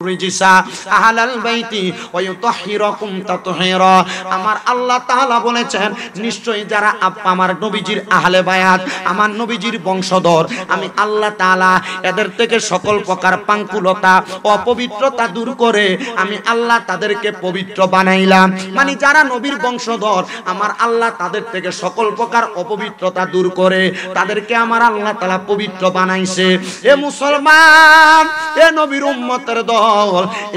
রিজিসা আহলাল বাইতি ওয়া ইউতাহহিরুকুম তাতহীরা। আমার আল্লাহ তাআলা বলেছেন নিশ্চয়ই যারা আমার নবীজির আহলে বায়াত, আমার নবীজির বংশধর, আমি আল্লাহ তাআলা এদের থেকে সকল প্রকার পাঙ্কুলতা অপবিত্রতা দূর করে আমি আল্লাহ তাদেরকে পবিত্র বানাইলাম। মানে যারা নবীর বংশধর আমার আল্লাহ তাদের থেকে সকল প্রকার অপবিত্রতা দূর করে তাদেরকে আমার আল্লাহ তাআলা পবিত্র বানাইছে। এ মুসলমান, এ নবীর উম্মতের দল,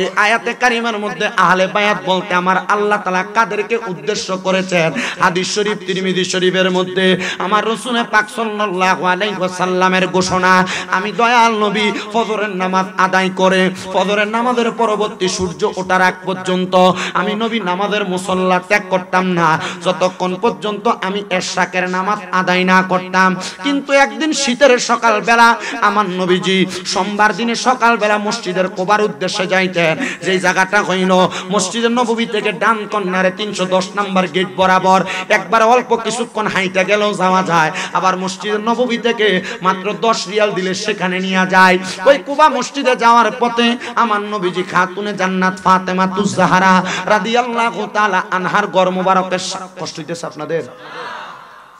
এই আয়াতে কারিমার মধ্যে আহলে বায়াত বলতে আমার আল্লাহ তাআলা কাদেরকে উদ্দেশ্য করেছেন? হাদিস শরীফ তিরমিজি শরীফের মধ্যে আমার রাসূল পাক সাল্লাল্লাহু আলাইহি ওয়াসাল্লামের ঘোষণা, আমি দয়াল নবী ফজরের নামাজ আদায় করে ফজরের নামাজের পরবর্তী সূর্য ওঠার আগ পর্যন্ত আমি নবী নামাজের মুসল্লা ত্যাগ করতাম না যতক্ষণ পর্যন্ত আমি এশরাকের নামাজ আদায় না করতাম। কিন্তু একদিন শীতের সকাল বেলা আমার নবীজি সোমবার দিনে সকাল বেলা মসজিদের কোবার উদ্দেশ্যে যাইতেন। যেই জায়গাটা হইল মসজিদের নববী থেকে ডান কর্নারে 310 নম্বর গেট বরাবর, একবার অল্প কিছুক্ষণ হাইটা গেলেও যাওয়া যায়। আবার মসজিদের নববী থেকে মাত্র 10 রিয়াল দিলে সেখানে নিয়ে যায়। ওই কুবা মসজিদে যাওয়ার পথে আমার নবীজি খাতুনে জান্নাত ফাতেমাতুজ জাহরা রাদিয়াল্লাহু তাআলা আনহার ঘর মোবারকের। কষ্ট হইতেছে আপনাদের?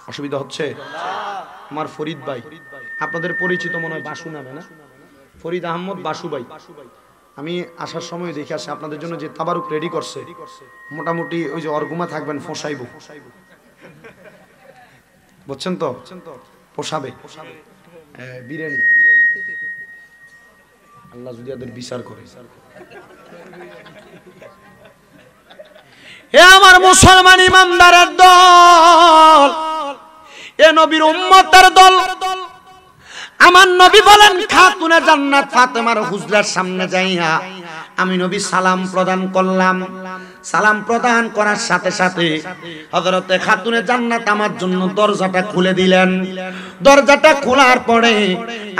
অসুবিধা হচ্ছে? আমার ফরিদ ভাই, আপনাদের পরিচিত মনে হয় বাসু নামে, না? ফরিদ আহমদ বাসু ভাই। আমি আসার সময় দেখে আসি আপনাদের জন্য যে তাবারুক রেডি করছে, মোটামুটি ওই যে অর্গুমা থাকবেন ফসাইব, বুঝছেন তো? পোষাবে বিরিয়ানি, আল্লাহ যদি ওদের বিচার করে। হে আমার মুসলমান ইমানদারের দল, এ নবীর উম্মতের দল, আমার নবী বলেন খাতুনে জান্নাত ফাতেমার হুজরার সামনে যাইয়া আমি নবী সালাম প্রদান করলাম। সালাম প্রদান করার সাথে সাথে হযরতে খাতুনে জান্নাত আমার জন্য দরজাটা খুলে দিলেন। দরজাটা খোলার পরে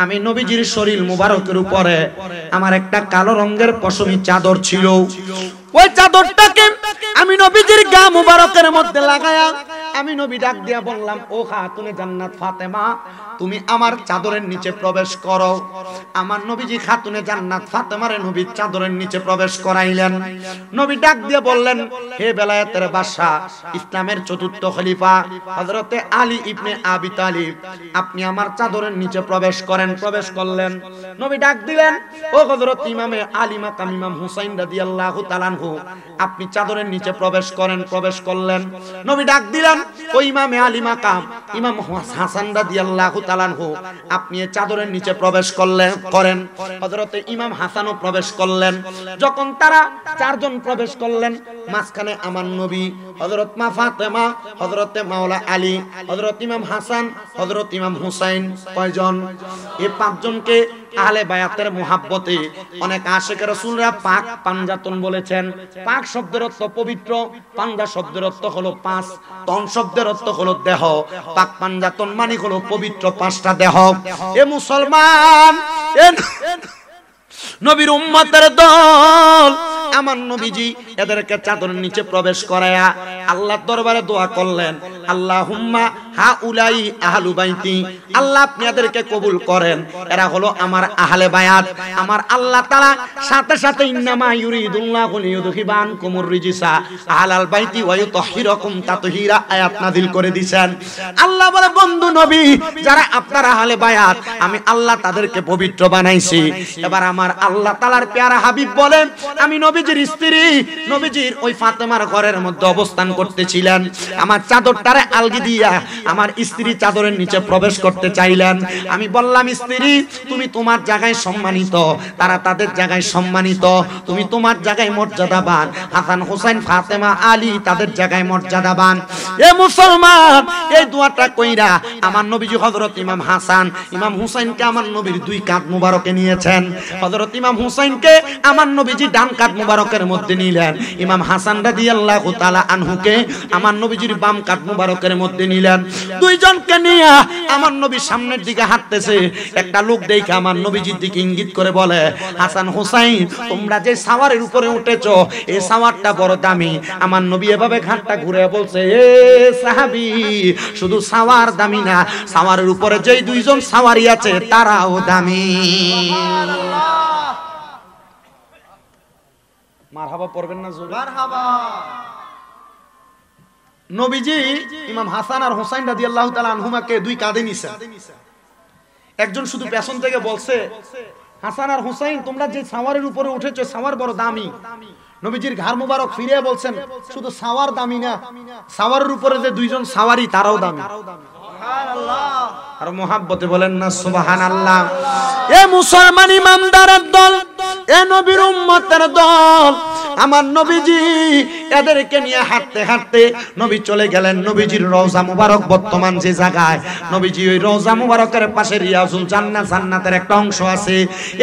আমি নবীজির শরীর মুবারকের উপরে আমার একটা কালো রঙের পশমি চাদর ছিল। ওই চাদরটাকে আমি নবীজির গা মুবারকের মধ্যে লাগায়া আমি নবী ডাক দিয়া বললাম, ও খাতুনে জান্নাত ফাতেমা, তুমি আমার চাদরের নিচে প্রবেশ করো। আমার নবীজি খাতুনে জান্নাত ফাতেমারে নবীর চাদরের নিচে প্রবেশ করাইলেন। নবী ডাক দিয়ে বললেন, হে বেলায়েতের বাদশা, ইসলামের চতুর্থ খলিফা হযরতে আলী ইবনে আবি তালিব, আপনি আমার চাদরের নিচে প্রবেশ করেন। প্রবেশ করলেন। নবী ডাক দিলেন, ও হযরত ইমামে আলী মাকাম ইমাম হুসাইন রাদিয়াল্লাহু তাআলা আনহু, আপনি চাদরের নিচে প্রবেশ করেন। প্রবেশ করলেন। নবী ডাক দিলেন, ও ইমামে আলী মাকাম ইমাম হাসান রাদিয়াল্লাহু তাআলা আনহু, আপনি এই চাদরের নিচে প্রবেশ করেন। হযরতে ইমাম হাসানও প্রবেশ করলেন। যখন তারা চারজন প্রবেশ করলেন, মাঝখানে আমার নবী, হযরত মা ফাতেমা, হযরতে মাওলা আলী, হযরত ইমাম হাসান, হযরত ইমাম হুসাইন, কয়জন? এই পাঁচজনকে আহলে বায়াতের মুহাব্বতে অনেক আশিক রাসূলরা পাক পাঞ্জাতন বলেছেন। পাক শব্দের অর্থ পবিত্র, পাঞ্জা শব্দের অর্থ হলো পাঁচ, তন শব্দের অর্থ হলো দেহ। পাক পাঞ্জাতন মানে হলো পবিত্র পাঁচটা দেহ। এ মুসলমান, নবীর উম্মতের দল, আমার নবীজি এদেরকে চাদরের নিচে প্রবেশ করায়া আল্লাহর দরবারে দোয়া করলেন, আল্লাহুম্মা হাউলাই আহলু বাইতি, আল্লাহ আপনি এদেরকে কবুল করেন, এরা হলো আমার আহলে বায়াত। আমার আল্লাহ তাআলা সাথে সাথে ইন্নামা ইউরিদুল্লাহু লিইউযহিবা আনকুমুর রিজিসা আহলাল বাইতি ওয়া ইউতাহহিরুকুম তাতহীরা আয়াত নাযিল করে দিয়েছেন। আল্লাহ বলে, বন্ধু নবী, যারা আপনার আহলে বায়াত আমি আল্লাহ তাদেরকে পবিত্র বানাইছি। এবার আমার আল্লাহ তাআলার প্যারা হাবিব বলেন, আমি নবীজির স্ত্রী, নবীজির ওই ফাতেমার ঘরের মধ্যে অবস্থান করতেছিলেন। আমার চাদরটারে আলগি দিয়া আমার স্ত্রী চাদরের নিচে প্রবেশ করতে চাইলেন। আমি বললাম, স্ত্রী তুমি তোমার জায়গায় সম্মানিত, তারা তাদের জায়গায় সম্মানিত, তুমি তোমার জায়গায় মর্যাদাবান, হাসান হুসাইন ফাতেমা আলী তাদের জায়গায় মর্যাদাবান। এ মুসলমান, এই দোয়াটা কইরা আমার নবীজি হযরত ইমাম হাসান ইমাম হুসাইনকে আমার নবীর দুই কাঁধ মুবারকে নিয়েছেন। হযরত ইমাম হুসাইনকে আমার নবীজি ডান কাঁধ মুবারকের মধ্যে নিলেন। ইমাম হাসান রাদিয়াল্লাহু তাআলা আনহুকে আমার নবীজির বাম কাঁধ মুবারকের মধ্যে নিলেন। দুইজনকে নিয়ে আমার নবী সামনের দিকে হাঁটতেছে। একটা লোক দেখে আমার নবীজির দিকে ইঙ্গিত করে বলে, হাসান হুসাইন, তোমরা যে সাওয়ারের উপরে উঠেছো এই সাওয়ারটা বড় দামি। আমার নবী এভাবে ঘাটটা ঘুরে বলছে, এ সাহাবী, শুধু সাওয়ার দামি না, সাওয়ারের উপরে যেই দুইজন সাওয়ারি আছে তারাও দামি। মারহাবা পড়বেন না জোরে? মারহাবা। নবীজি ইমাম হাসান আর হোসাইন রাদিয়াল্লাহু তাআলা আনহুমাকে দুই কাঁধে নিছেন। একজন শুধু পেছন থেকে বলছে, হাসান আর হোসাইন তোমরা যে সাওয়ারের উপরে উঠেছো সাওয়ার বড় দামি। নবীজির ঘাড় মুবারক ফিরে বলছেন, শুধু সাওয়ার দামি না, সাওয়ারের উপরে যে দুইজন সাওয়ারি তারাও দামি। সুবহানাল্লাহ। আর মোহাব্বতে বলেন না সুবহানাল্লাহ। এ মুসলমান ইমানদারের দল, এ নবীর উম্মতের দল, আমার নবীজি এদেরকে নিয়ে হাঁটতে হাঁটতে নবী চলে গেলেন নবীজির রওজা মুবারক বর্তমান যে জায়গায়। নবীজি ওই রওজা মুবারকের পাশে রিয়াজুল জান্নাত, জান্নাতের একটা অংশ আছে।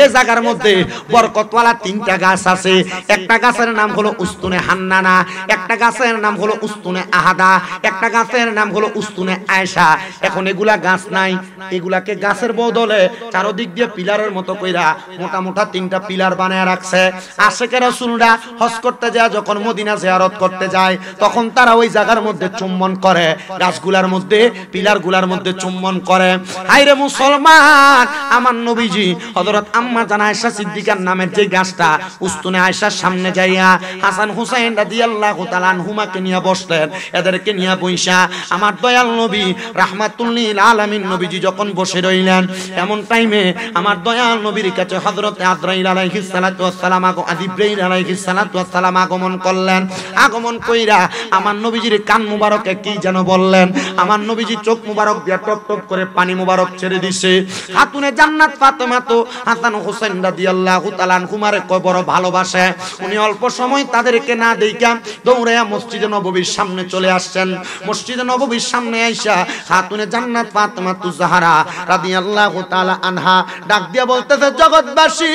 এই জায়গার মধ্যে বরকতওয়ালা 3টা গাছ আছে। একটা গাছের নাম হলো উস্তুনে হান্নানা, একটা গাছের নাম হলো উস্তুনে আহাদা, একটা গাছের নাম হলো উস্তুনে আয়েশা। এখন এগুলা গাছ নাই, এগুলাকে গাছের বদলে চারদিক দিয়ে পিলারের মতো কইরা মোটা মোটা 3টা পিলার বানায় রাখছে। আশিকে রাসূলরা হজ করতে যায়, যখন মদিনা জিয়ারত করতে যায়, তখন তারা ওই জায়গার মধ্যে চুম্বন করে, গাছগুলার মধ্যে পিলারগুলার মধ্যে চুম্বন করে। হায়রে মুসলমান, আমার নবীজি হযরত আম্মা জান আয়েশা সিদ্দিকার নামের যে গাছটা উস্তুনে আয়েশার সামনে যাইয়া হাসান হুসাইন রাদিয়াল্লাহু তাআলা আনহুমাকে নিয়ে বসলেন। এদেরকে নিয়ে বইসা আমার দয়াল নবী রাহমাতুল লিল আলামিন নবীজি যখন বসে রইলেন, এমন টাইমে আমার দয়াল নবীর কাছে হযরত আদ্রাইল আলাইহিস সালাতু ওয়াস সালাম জিবরাইল আলাইহিস সালাতু ওয়াস সালাম আগমন করলেন। আগমন কইরা আমার নবীজির কান মুবারকে কি যেন বললেন। আমার নবীজি চোখ মুবারক দিয়া টপ টপ করে পানি মুবারক ছেড়ে দিছে। খাতুনে জান্নাত ফাতেমা তো হাসান হোসেন রাদিয়াল্লাহু তাআলা আনহুমারে বড় ভালোবাসে। উনি অল্প সময় তাদেরকে না দেইকা দৌড়ায়া মসজিদে নববীর সামনে চলে আসছেন। মসজিদে নববীর সামনে আইসা খাতুনে জান্নাত ফাতেমা তু জাহরা রাদিয়াল্লাহু তাআলা আনহা ডাক দিয়া বলতেছে, জগৎবাসী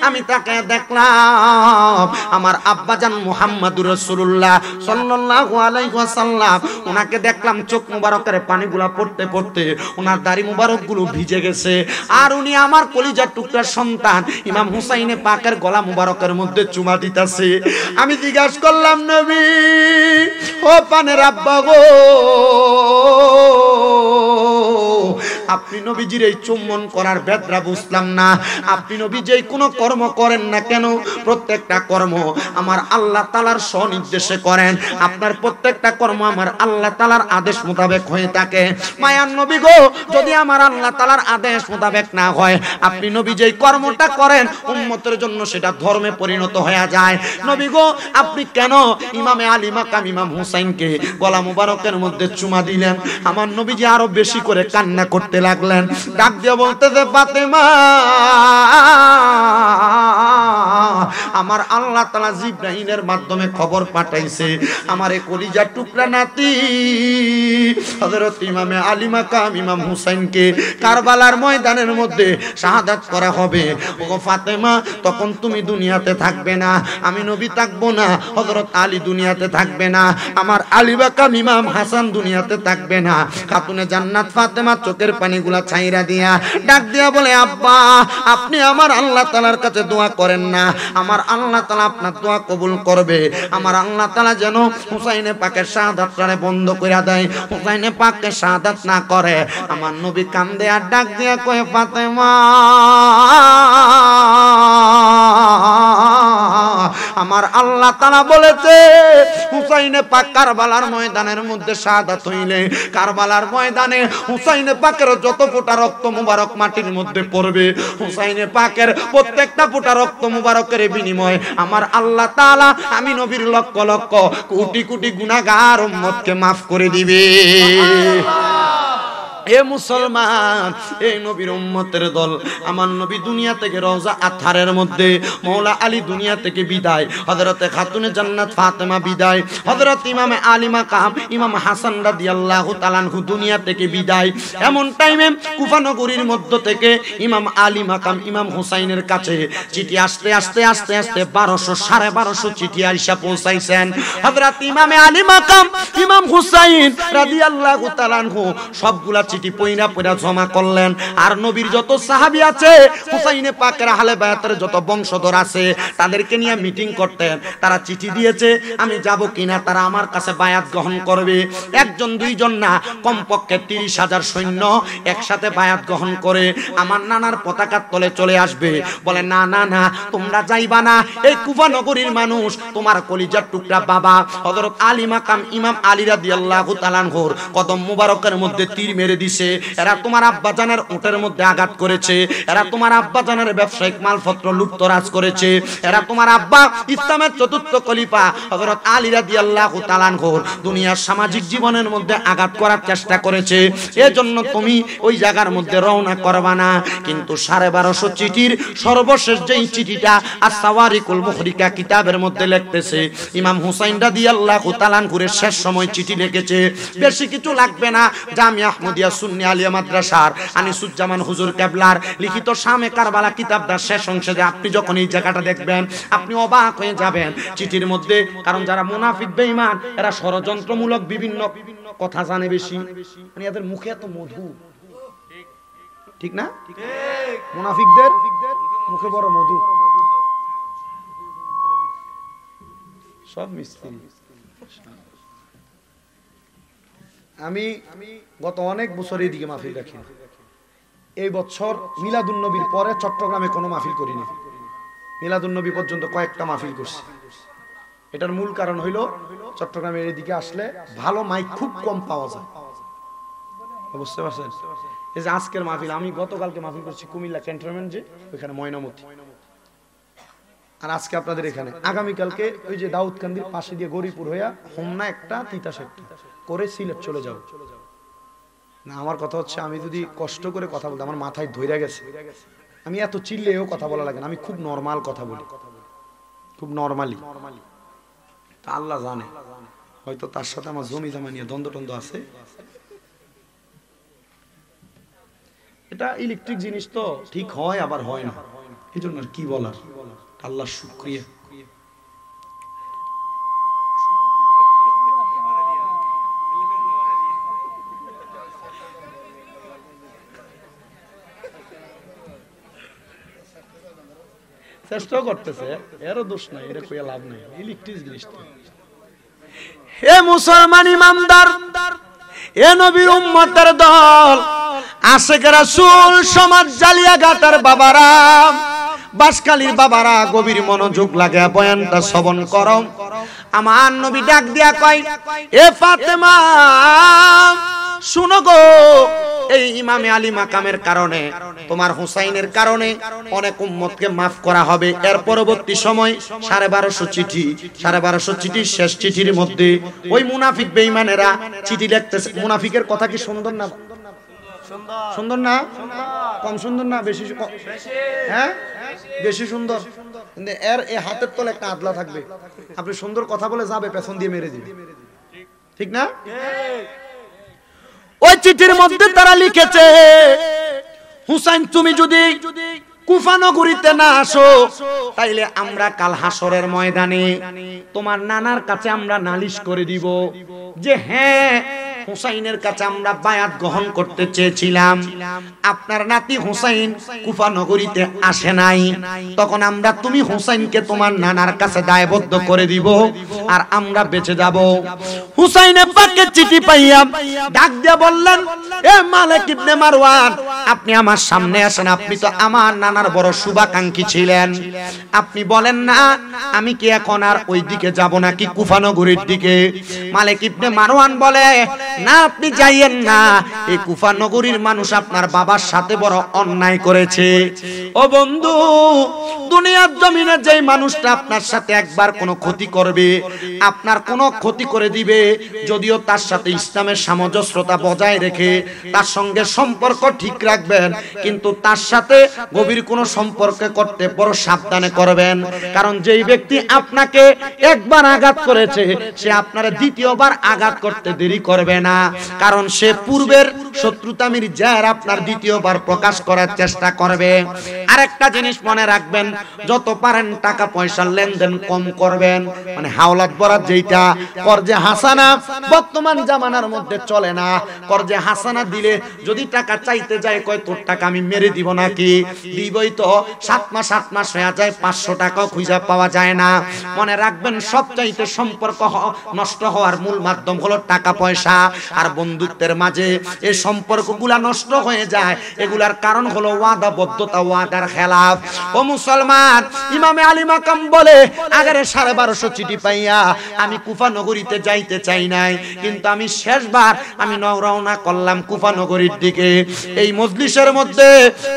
আমি তাকে দেখলাম, আমার আব্বাজান মুহাম্মাদুর রাসূলুল্লাহ সাল্লাল্লাহু আলাইহি ওয়াসাল্লাম, উনাকে দেখলাম চোখ মুবারকের পানিগুলা পড়তে পড়তে উনার দাড়ি মুবারকগুলো ভিজে গেছে। আর উনি আমার কলিজার টুকরার সন্তান ইমাম হুসাইনে পাকের গলা মুবারকের মধ্যে চুমা দিতেছে। আমি জিজ্ঞাসা করলাম, নবী ও পানের আব্বা গো, আপনি নবীজির এই চুম্বন করার বেদরা বুঝলাম না। আপনি নবী যেই কোনো কর্ম করেন না কেন, প্রত্যেকটা কর্ম আমার আল্লাহ তাআলার স্বনির্দেশে করেন। আপনার প্রত্যেকটা কর্ম আমার আল্লাহ তাআলার আদেশ মোতাবেক হয়ে থাকে। মায়ার নবী গো, যদি আমার আল্লাহ তাআলার আদেশ মোতাবেক না হয়, আপনি নবী যেই কর্মটা করেন উম্মতের জন্য সেটা ধর্মে পরিণত হয়ে যায়। নবী গো, আপনি কেন ইমামে আলী মাকাম ইমাম হুসাইনকে গলা মুবারকের মধ্যে চুমা দিলেন? আমার নবীজি আরো বেশি করে কান্না করতে লাগলেন। ডাক দিয়ে বলতেছে, ফাতেমা, আমার আল্লাহ তাআলা জিবরাইলের মাধ্যমে খবর পাঠাইছে আমার এই কলিজার টুকরা নাতি হযরত ইমামে আলী মাকাম ইমাম হুসাইনকে কারবালার ময়দানের মধ্যে শাহাদাত করা হবে। ওগো ফাতেমা, তখন তুমি দুনিয়াতে থাকবে না, আমি নবী থাকবো না, হযরত আলী দুনিয়াতে থাকবে না, আমার আলী মাকাম ইমাম হাসান দুনিয়াতে থাকবে না। খাতুনে জান্নাত ফাতেমা চোখের পানিগুলা ছাইরা দিয়া ডাক দিয়া বলে, আব্বা, আপনি আমার আল্লাহ তাআলার কাছে দোয়া করেন না, আমার আল্লাহ তাআলা আপনার দোয়া কবুল করবে। আমার আল্লাহ তাআলা যেন হুসাইনে পাকের শাহাদাতটারে বন্ধ কইরা দেয়, হুসাইনে পাককে শাহাদাত না করে। আমার নবী কান্দে আর ডাক দিয়া কয়, ফাতেমা, আমার আল্লাহ তাআলা বলেছে হুসাইনে পাক কারবালার ময়দানের মধ্যে শাহাদাত হইলে কারবালার ময়দানে হুসাইনে পাকের যত ফোঁটা রক্ত মুবারক মাটির মধ্যে পড়বে, হুসাইনে পাকের প্রত্যেকটা ফোঁটা রক্ত মুবারকের বিনিময়ে আমার আল্লাহ তাআলা আমি নবীর লক্ষ লক্ষ কোটি কোটি গুনাহগার উম্মতকে maaf করে দিবে। এ মুসলমান, এই নবীর উম্মতের দল, আমার নবী দুনিয়া থেকে রওজা আতহারের মধ্যে, মওলা আলী দুনিয়া থেকে বিদায়, হযরতে খাতুনে জান্নাত ফাতেমা বিদায়, হযরত ইমামে আলী মাকাম ইমাম হাসান রাদিয়াল্লাহু তাআলা আনহু দুনিয়া থেকে বিদায়। এমন টাইমে কুফা নগরীর মধ্য থেকে ইমাম আলী মাকাম ইমাম হুসাইনের কাছে চিঠি আস্তে আস্তে আস্তে আস্তে 1200 1250 চিঠি আইসা পৌঁছাইছেন। হযরত ইমামে আলী মাকাম ইমাম হুসাইন রাদিয়াল্লাহু তাআলা আনহু সবগুলা চিঠি পইরা পইরা জমা করলেন। আর নবীর যত সাহাবী আছে, হুসাইনে পাকের আহলে বায়াতের যত বংশধর আছে, তাদেরকে নিয়ে মিটিং করতেন। তারা চিঠি দিয়েছে, আমি যাব কিনা, তারা আমার কাছে বায়াত গ্রহণ করবে। একজন দুইজন না, কমপক্ষে 30,000 সৈন্য একসাথে বায়াত গ্রহণ করে আমার নানার পতাকার তলে চলে আসবে। বলে না না না, তোমরা যাইবা না। এই কুফা নগরীর মানুষ তোমার কলিজার টুকরা বাবা হযরত আলী মাকাম ইমাম আলী রাদিয়াল্লাহু তাআলা আনহুর কদম মুবারকের মধ্যে তীর মেরে দিছে। এরা তোমার আব্বাজানের উটের মধ্যে আঘাত করেছে। এরা তোমার আব্বাজানের ব্যবসায়িক মালপত্র লুটতরাজ করেছে। এরা তোমার আব্বা ইসলামের চতুর্থ খলিফা হযরত আলী রাদিয়াল্লাহু তাআলা আনহুর দুনিয়ার সামাজিক জীবনের মধ্যে আঘাত করার চেষ্টা করেছে। এজন্য তুমি ওই জায়গার মধ্যে রওনা করবা না। কিন্তু 1250 চিঠির সর্বশেষ যেই চিঠিটা আস-সাওয়ারিকুল মুখরিকা কিতাবের মধ্যে লিখতেছে, ইমাম হুসাইন রাদিয়াল্লাহু তাআলা আনহুর শেষ সময় চিঠি লিখেছে। বেশি কিছু লাগবে না, জামিয়া আহমদিয়া সুন্নি আলিয়া মাদ্রাসার আনিসুজ্জামান হুজুর কেবলার লিখিত শামে কারবালা কিতাবটার শেষ অংশে যে আপনি যখন এই জায়গাটা দেখবেন আপনি অবাক হয়ে যাবেন। চিঠির মধ্যে, কারণ যারা মুনাফিক বেঈমান এরা ষড়যন্ত্রমূলক বিভিন্ন কথা জানে বেশি, মানে এদের মুখে এত মধু, ঠিক না? মুনাফিকদের মুখে বড় মধু, সব মিস্ত্রি। আমি গত অনেক বছর এইদিকে মাহফিল রাখি। এই বছর মিলাদুন্নবীর পরে চট্টগ্রামে কোনো মাহফিল করিনি। মিলাদুন্নবী পর্যন্ত কয়েকটা মাহফিল করছি। এটার মূল কারণ হইল চট্টগ্রামের এইদিকে আসলে ভালো মাইক খুব কম পাওয়া যায়, বুঝতে পারছেন? এই যে আজকের মাহফিল, আমি গতকালকে মাহফিল করছি কুমিল্লা ক্যান্টনমেন্ট, যে ওইখানে ময়নামতি, আর আজকে আপনাদের এখানে। আগামীকালকে ওই যে দাউদকান্দির পাশে দিয়ে গরিপুর হইয়া হোমনা একটা, তিতাস একটা করে সিলেট চলে যাও না। আমার কথা হচ্ছে, আমি যদি কষ্ট করে কথা বলতে আমার মাথায় ধইরা গেছে, আমি এত চিল্লেও কথা বলা লাগে না, আমি খুব নরমাল কথা বলি, খুব নরমালি। তা আল্লাহ জানে, হয়তো তার সাথে আমার জমি জমা নিয়ে দ্বন্দ্ব টন্দ্ব আছে। এটা ইলেকট্রিক জিনিস তো, ঠিক হয় আবার হয় না, এই জন্য কি বলার, আল্লাহ শুকরিয়া। চেষ্টা করতেছে, এরও দোষ নাই, এর কইয়া লাভ নাই, ইলেকট্রিক জিনিস। হে মুসলমান ইমানদার, এ নবীর উম্মতের দল, আশিক রাসূল সমাজ জালিয়াঘাটার বাবারা, বাসকালীর বাবারা, গভীর মনোযোগ লাগে বয়ানটা শ্রবণ করো। আমার নবী ডাক দিয়া কয়, এ ফাতেমা শুনো গো, এই ইমামে আলী মাকামের কারণে, তোমার হুসাইনের কারণে অনেক উম্মতকে মাফ করা হবে। এর পরবর্তী সময় 1250 চিঠি, 1250 চিঠির শেষ চিঠির মধ্যে ওই মুনাফিক বেঈমানেরা চিঠি লিখতেছে। মুনাফিকের কথা কি সুন্দর না? সুন্দর না? কম সুন্দর না? বেশি? হ্যাঁ, বেশি সুন্দর। কিন্তু এর এই হাতের তলে একটা আদলা থাকবে, আপনি সুন্দর কথা বলে যাবে, পেছন দিয়ে মেরে দিবে, ঠিক না? ওই চিঠির মধ্যে তারা লিখেছে, হুসাইন তুমি যদি কুফা নগরীতে না আসো, তাইলে আমরা কাল হাসরের ময়দানে তোমার নানার কাছে আমরা নালিশ করে দিব যে হ্যাঁ, হুসাইনের কাছে আমরা বায়াত গ্রহণ করতে চেয়েছিলাম, আপনার নাতি হুসাইন কুফা নগরীতে আসে নাই। তখন আমরা তুমি হুসাইনকে তোমার নানার কাছে দায়বদ্ধ করে দিব, আর আমরা বেঁচে যাব। হুসাইনের পাকে চিঠি পাইয়া ডাক দিয়ে বললেন, এ মালিক ইবনে মারওয়ান, আপনি আমার সামনে আসেন, আপনি তো আমার নানার বড় শুভাকাঙ্ক্ষী ছিলেন, আপনি বলেন না আমি কি এখন আর ওই দিকে যাব নাকি কুফা নগরীর দিকে? মালিক ইবনে মারওয়ান বলে, না, আপনি যাইয়েন না, এই কুফা নগরীর মানুষ আপনার বাবার সাথে বড় অন্যায় করেছে। ও বন্ধু, দুনিয়ার জমিনে যেই মানুষটা আপনার সাথে একবার কোনো ক্ষতি করবে, আপনার কোনো ক্ষতি করে দিবে, যদিও তার সাথে ইসলামের সামঞ্জস্যতা বজায় রেখে তার সঙ্গে সম্পর্ক ঠিক রাখবেন, কিন্তু তার সাথে গভীর কোনো সম্পর্ক করতে বড় সাবধানে করবেন। কারণ যেই ব্যক্তি আপনাকে একবার আঘাত করেছে, সে আপনার দ্বিতীয়বার আঘাত করতে দেরি করবে না, কারণ সে পূর্বের শত্রুতামির জের আপনার দ্বিতীয়বার প্রকাশ করার চেষ্টা করবে। আরেকটা জিনিস মনে রাখবেন, যত পারেন টাকা পয়সার লেনদেন কম করবেন। মানে হাওলাত বরাত যেটা কর্জে হাসানা বর্তমান জামানার মধ্যে চলে না। কর্জে হাসানা দিলে যদি টাকা চাইতে যায়, কয় তোর টাকা আমি মেরে দিব নাকি? দিবই তো। 7 মাস হয়ে যায়, 500 টাকাও খুঁজে পাওয়া যায় না। মনে রাখবেন, সবচাইতে সম্পর্ক নষ্ট হওয়ার মূল মাধ্যম হলো টাকা পয়সা। আর বন্ধুত্বের মাঝে এই সম্পর্কগুলা নষ্ট হয়ে যায়, এগুলার কারণ হলো ওয়াদাবদ্ধতা, ওয়াদার খেলাফ। ও মুসলমান, ইমামে আলী মাকাম বলে, আগের 1250 চিঠি পাইয়া আমি কুফা নগরীতে যাইতে চাই নাই, কিন্তু আমি শেষবার আমি রওনা করলাম কুফা নগরীর দিকে। এই মজলিসের মধ্যে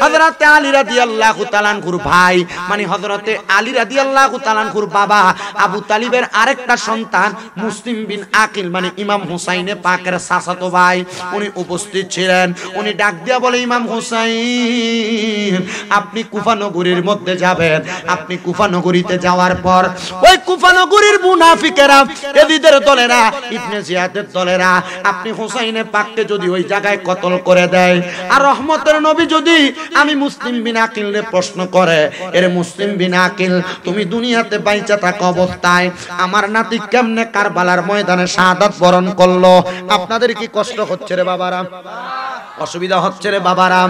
হযরতে আলী রাদিয়াল্লাহু তাআলা আনহুর ভাই, মানে হযরতে আলী রাদিয়াল্লাহু তাআলা আনহুর বাবা আবু তালিবের আরেকটা সন্তান মুসলিম বিন আকিল, মানে ইমাম হুসাইনে পাকের চাচাতো ভাই, উনি উপস্থিত ছিলেন। উনি ডাক দিয়া বলে, ইমাম হুসাইন, আপনি কুফা নগরীর মধ্যে যাবেন। আপনি কুফা নগরীতে যাওয়ার পর ওই কুফা নগরীর মুনাফিকেরা, এদিদের দলেরা, ইবনে জিয়াদের দলেরা, আপনি হুসাইনে পাককে যদি ওই জায়গায় কতল করে দেয়, আর রহমতের নবী যদি আমি মুসলিম বিন আকিলরে প্রশ্ন করে, এর মুসলিম বিন আকিল, তুমি দুনিয়াতে বাইচা থাকা অবস্থায় আমার নাতি কেমনে কারবালার ময়দানে শাহাদাত বরণ করলো? আপনাদের কি কষ্ট হচ্ছে রে বাবারা? অসুবিধা হচ্ছে রে বাবারা?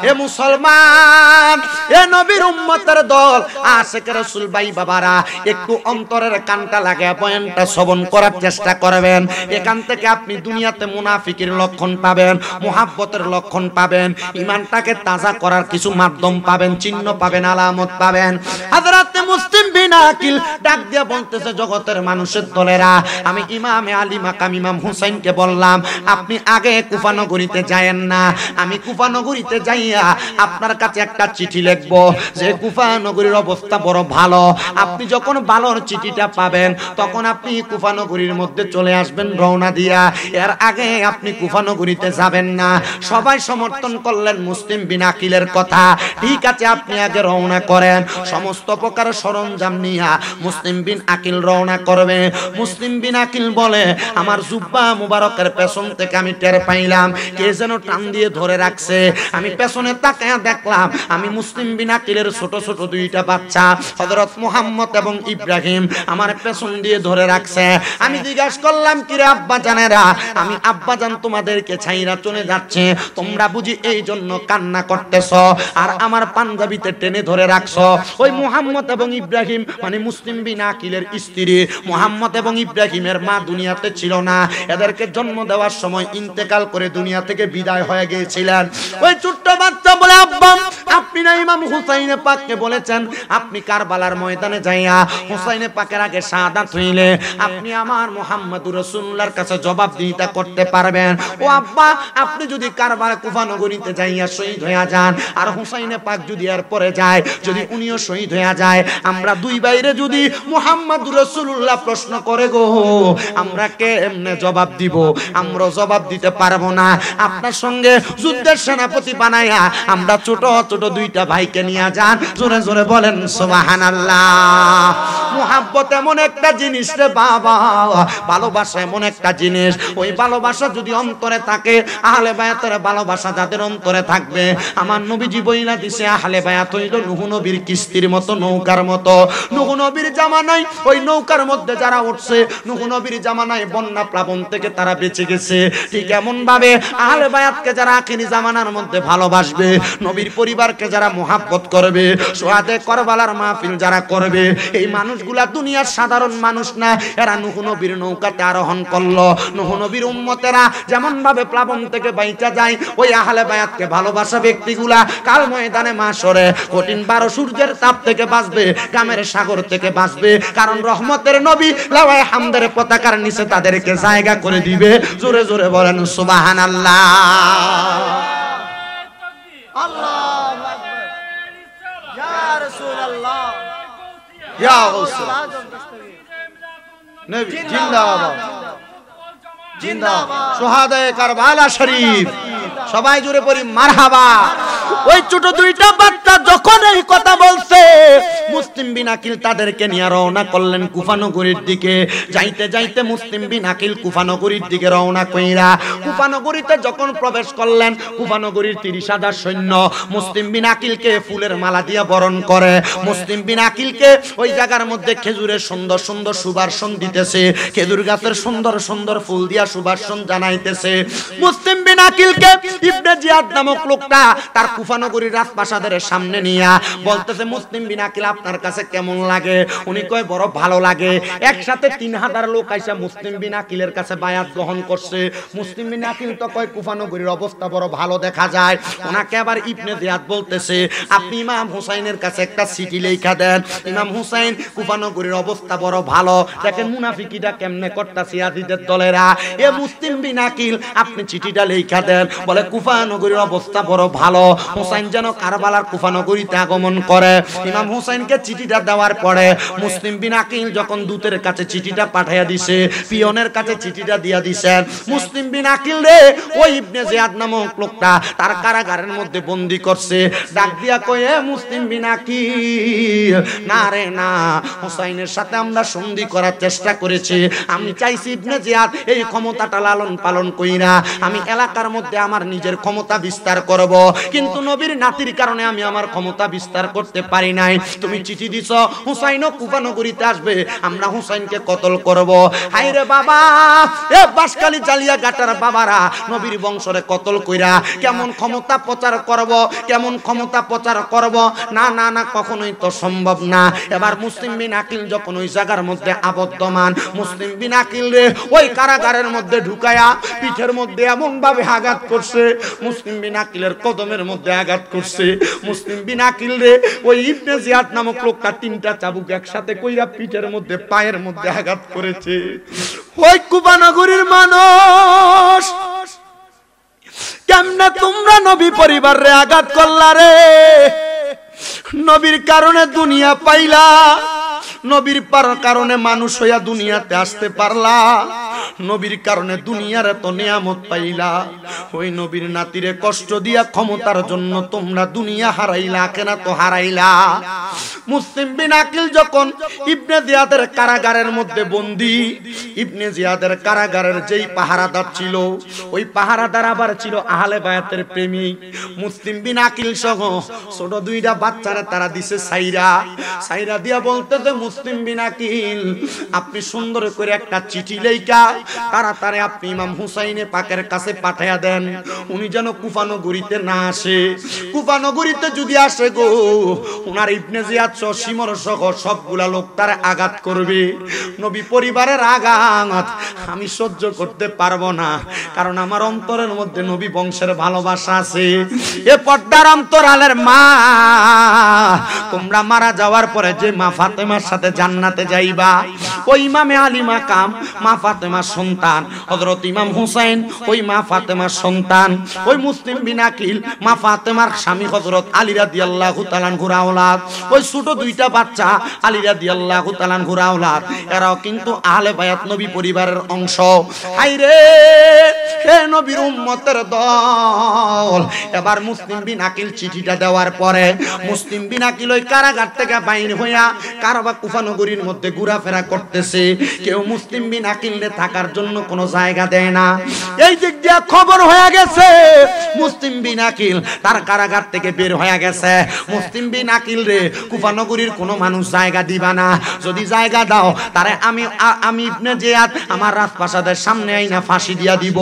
এ মুসলমান, এ নবীর উম্মতের দল, আশিকে রাসূল ভাই বাবারা, একটু অন্তরের কানটা লাগায় বয়ানটা শ্রবণ করার চেষ্টা করবেন। এখান থেকে আপনি দুনিয়াতে মুনাফিকের লক্ষণ পাবেন, মুহাব্বতের লক্ষণ পাবেন, ঈমানটাকে তাজা করার কিছু মাধ্যম পাবেন, চিহ্ন পাবেন, আলামত পাবেন। হযরত মুসলিম বিন আকিল ডাক দিয়া বলতেছে, জগতের মানুষের দলেরা, আমি ইমামে আলী মাকাম ইমাম হুসাইনকে বললাম, আপনি আগে কুফা নগরীতে যায়েন না, আমি কুফা নগরীতে যাইয়া আপনার কাছে একটা চিঠি লিখবো যে কুফা নগরীর অবস্থা বড় ভালো। আপনি যখন ভালোর চিঠিটা পাবেন, তখন আপনি কুফা নগরীর মধ্যে চলে আসবেন রওনা দিয়া। এর আগে আপনি কুফা নগরীতে যাবেন না। সবাই সমর্থন করলেন মুসলিম বিন আকিলের কথা। ঠিক আছে, আপনি আগে রওনা করেন। সমস্ত প্রকার সরঞ্জাম নিয়া মুসলিম বিন আকিল রওনা করবে। মুসলিম বিন আকিল বলে, আমার জুব্বা মুবারকের পেছন থেকে আমি টের পাইলাম কে যেন টান দিয়ে ধরে রাখছে। আমি পেছনে তাকায়া দেখলাম, আমি মুসলিম বিন আকিলের ছোট ছোট দুইটা বাচ্চা হযরত মুহাম্মদ এবং ইব্রাহিম আমার পেছন দিয়ে ধরে রাখছে। আমি জিজ্ঞাসা করলাম, কিরে আব্বা জানেরা, আমি আব্বা জান তোমাদেরকে ছাইরা চলে যাচ্ছে, তোমরা বুঝি এই জন্য কান্না করতেছ আর আমার পাঞ্জাবিতে টেনে ধরে রাখছো? ওই মুহাম্মদ এবং ইব্রাহিম, মানে মুসলিম বিন আকিলের স্ত্রী, মুহাম্মদ এবং ইব্রাহিমের মা দুনিয়াতে ছিল না, এদেরকে জন্ম দেওয়ার সময় ইন্তেকাল করে দুনিয়া থেকে বিদায় হয়ে গিয়েছিলেন। ওই ছোট্ট বাচ্চা বলে, আব্বা, আপনি না ইমাম হুসাইনে পাককে বলেছেন আপনি কারবালার ময়দানে যাইয়া হুসাইনে পাকের আগে শাহাদাত হইলে আপনি আমার মুহাম্মদুর রাসূলুল্লাহর কাছে জবাবদিহিতা করতে পারবেন। ও আব্বা, আপনি যদি কারবালা কুফা নগরীতে যাইয়া শহীদ হয়ে যান, আর হুসাইনে পাক যদি এর পরে যায়, যদি উনিও শহীদ হয়ে যায়, আমরা দুই বাইরে যদি মুহাম্মদুর রাসূলুল্লাহ প্রশ্ন করে গো, আমরা কেমনে জবাব দিব? আমরা জবাব দিতে পারবো না। আপনার সঙ্গে যুদ্ধের সেনাপতি বানায়া আমরা ছোট ছোট দুইটা ভাইকে নিয়ে যান। জোরে জোরে বলেন সুবহানাল্লাহ। মুহাব্বত এমন একটা জিনিস রে বাবা, ভালোবাসা এমন একটা জিনিস, ওই ভালোবাসা যদি অন্তরে থাকে, আহলে বায়াতের ভালোবাসা যাদের অন্তরে থাকবে, আমার নবীজি বইলা দিছে, আহলে বায়াত হইল নূহ নবীর কিস্তির মতো, নৌকার মতো। নূহ নবীর জামানায় ওই নৌকার মধ্যে যারা উঠছে, নূহ নবীর জামানায় বন্যা প্লাবন থেকে তারা বেঁচে গেছে। ঠিক এমন ভাবে আহলে বায়াতকে যারা আখিরি জামানার মধ্যে ভালোবাসবে, নবীর পরিবারকে যারা মুহাব্বত করবে, সোহাদে কারবালার মাহফিল যারা করবে, এই মানুষগুলা দুনিয়ার সাধারণ মানুষ না, এরা নূহ নবীর নৌকাতে আরোহণ করলো। নূহ নবীর উম্মতেরা যেমন ভাবে প্লাবন থেকে বাইচা যায়, ওই আহলে বায়াতকে ভালোবাসা ব্যক্তিগুলা কাল ময়দানে মাশরে কঠিন 12 সূর্যের তাপ থেকে বাঁচবে, গামের সাগর থেকে বাঁচবে, কারণ রহমতের নবী লাওয়ায়ে হামদের পতাকার নিচে তাদেরকে জায়গা করে দিবে। জোরে জোরে বলেন সুবহানাল্লাহ। আল্লাহু আকবার, ইয়া রাসূলুল্লাহ, ইয়া রাসূল নবী জিন্দাবাদ, জিন্দাবাদ। সোহাদায়ে কারবালা শরীফ, সবাই জোরে পড়ি মারহাবা। ওই ছোট দুইটা বাচ্চা যখন এই কথা বলছে, মুসলিম বিন আকিল তাদেরকে নিয়ে রওনা করলেন কুফা নগরীর দিকে। যাইতে যাইতে মুসলিম বিন আকিল কুফা নগরীর দিকে রওনা কইরা কুফা নগরীতে যখন প্রবেশ করলেন, কুফা নগরীর 30,000 সৈন্য মুসলিম বিন আকিলকে ফুলের মালা দিয়ে বরণ করে। মুসলিম বিন আকিলকে ওই জায়গার মধ্যে খেজুরের সুন্দর সুন্দর সুবাসন দিতেছে, খেজুর গাছের সুন্দর সুন্দর ফুল দিয়া সুবাসন জানাইতেছে। মুসলিম বিন আকিলকে ইবনে জিয়াদ নামক লোকটা তার কুফা নগরীর রাজপ্রাসাদের সামনে নিয়া বলতেছে, মুসলিম বিন আকিল আপনার কাছে কেমন লাগে? উনি কয় বড় ভালো লাগে। একসাথে 3000 লোক আইসা মুসলিম বিন আকিলের কাছে বায়াত গ্রহণ করছে। মুসলিম বিন আকিল তো কয় কুফা নগরীর অবস্থা বড় ভালো দেখা যায়। ওনাকে আবার ইবনে জিয়াদ বলতেছে, আপনি ইমাম হুসাইনের কাছে একটা চিঠি লেখা দেন। ইমাম হুসাইন কুফা নগরীর অবস্থা বড় ভালো, দেখেন মুনাফিকিটা কেমনে করতাছে ইয়াজিদের দলেরা। এ মুসলিম বিন আকিল আপনি চিঠিটা লেখা দেন। বলে কুফা নগরীর অবস্থা বড় ভালো, হুসাইন যেন কারবালার কুফা নগরীতে আগমন করে। ইমাম হুসাইনকে চিঠিটা দেওয়ার পরে মুসলিম বিন আকিল যখন দূতের কাছে চিঠিটা পাঠাইয়া দিছে, পিয়নের কাছে চিঠিটা দিয়া দিছেন, মুসলিম বিন আকিল রে ওই ইবনে জিয়াদ নামক লোকটা তার কারাগারের মধ্যে বন্দী করছে। ডাক দিয়া কয়ে, মুসলিম বিন আকিল না রে না, হুসাইনের সাথে আমরা সন্ধি করার চেষ্টা করেছি। আমি চাইছি ইবনে জিয়াদ এই ক্ষমতাটা লালন পালন কইরা আমি এলাকার মধ্যে আমার নিজের ক্ষমতা বিস্তার করব, কিন্তু নবীর নাতির কারণে আমি আমার ক্ষমতা বিস্তার করতে পারি নাই। তুমি চিঠি দিছো হুসাইনও কুফা নগরীতে আসবে, আমরা হুসাইনকে কতল করব। হায়রে বাবা, এ বাসকালী জালিয়া গাটার বাবারা নবীর বংশরে কতল কইরা কেমন ক্ষমতা প্রচার করব, কেমন ক্ষমতা প্রচার করব? না না না, কখনোই তো সম্ভব না। এবার মুসলিম বিন আকিল যখন ওই জায়গার মধ্যে আবদ্ধমান, মুসলিম বিন আকিল রে ওই কারাগারের মধ্যে ঢুকায়া পিঠের মধ্যে এমন ভাবে আঘাত করছে, মুসলিম বিন আকিলের কদমের মধ্যে আঘাত করছে। মুসলিম বিন আকিল রে ওই ইবনে জিয়াদ নামক লোকটা 3টা চাবুক একসাথে কইরা পিঠের মধ্যে পায়ের মধ্যে আঘাত করেছে। ওই কুফা নগরীর মানুষ কেমনে তোমরা নবী পরিবারে আঘাত করলা রে? নবীর কারণে দুনিয়া পাইলা, নবীর কারণে মানুষ হইয়া দুনিয়াতে আসতে পারলা, নবীর কারণে দুনিয়ার এত নিয়ামত পাইলা। ওই নবীর নাতিরে কষ্ট দিয়া ক্ষমতার জন্য তোমরা দুনিয়া হারাইলা, কেনা তো হারাইলা। মুসলিম বিন আকিল যখন ইবনে জিয়াদের কারাগারের মধ্যে বন্দী, ইবনে জিয়াদের কারাগারের যেই পাহারাদার ছিল, ওই পাহারাদার আবার ছিল আহলে বায়াতের প্রেমিক। মুসলিম বিন আকিল সহ ছোট 2টা বাচ্চারা তারা দিছে সাইরা দিয়া বলতেছে, মুসলিম বিন আকিল আপনি সুন্দর করে একটা চিঠি লেখা তাড়াতাড়ি আপনি ইমাম হুসাইনে পাকের কাছে পাঠাইয়া দেন, উনি যেন কুফা নগরীতে না আসে। কুফা নগরীতে যদি আসে গো, উনার ইবনে জিয়াদ সহ সিমর সহ সবগুলা লোক তার আঘাত করবে। নবী পরিবারের আঘাত আমি সহ্য করতে পারবো না, কারণ আমার অন্তরের মধ্যে নবী বংশের ভালোবাসা আছে। এ পর্দার অন্তরালের মা, তোমরা মারা যাওয়ার পরে যে মা ফাতেমার সাথে জান্নাতে যাইবা, ওই ইমামে আলী মাকাম মা ফাতেমার সন্তান, হযরত ইমাম হুসাইন ওই মা ফাতেমার সন্তান, ওই মুসলিম বিন আকিল মা ফাতেমার স্বামী হযরত আলী রাদিয়াল্লাহু তাআলা আনহুর আওলাদ, ওই ছোট 2টা বাচ্চা আলী রাদিয়াল্লাহু তাআলা আনহুর আওলাদ, এরাও কিন্তু আহলে বায়াত নবী পরিবারের অংশ। হায়রে হে নবীর উম্মতের দল। এবার মুসলিম বিন আকিল চিঠিটা দেওয়ার পরে মুসলিম বিন আকিল ওই কারাগার থেকে বাইরে হইয়া কারবা কুফা নগরীর মধ্যে ঘোরাফেরা করতেছে। কেউ মুসলিম বিন আকিলরে থাকার জন্য কোনো জায়গা দেয় না। এই দিক দিয়ে খবর হয়ে গেছে মুসলিম বিন আকিল তার কারাগার থেকে বের হয়ে গেছে। মুসলিম বিন আকিল রে কুফা নগরীর কোনো মানুষ জায়গা দিবা না, যদি জায়গা দাও তারে আমি ইবনে জিয়াদ আমার রাজপ্রাসাদের সামনে আইনা ফাঁসি দিয়া দিব।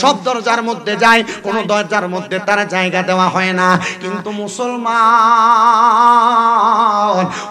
সব দরজার মধ্যে যায়, কোনো দরজার মধ্যে তারা জায়গা দেওয়া হয় না। কিন্তু মুসলমান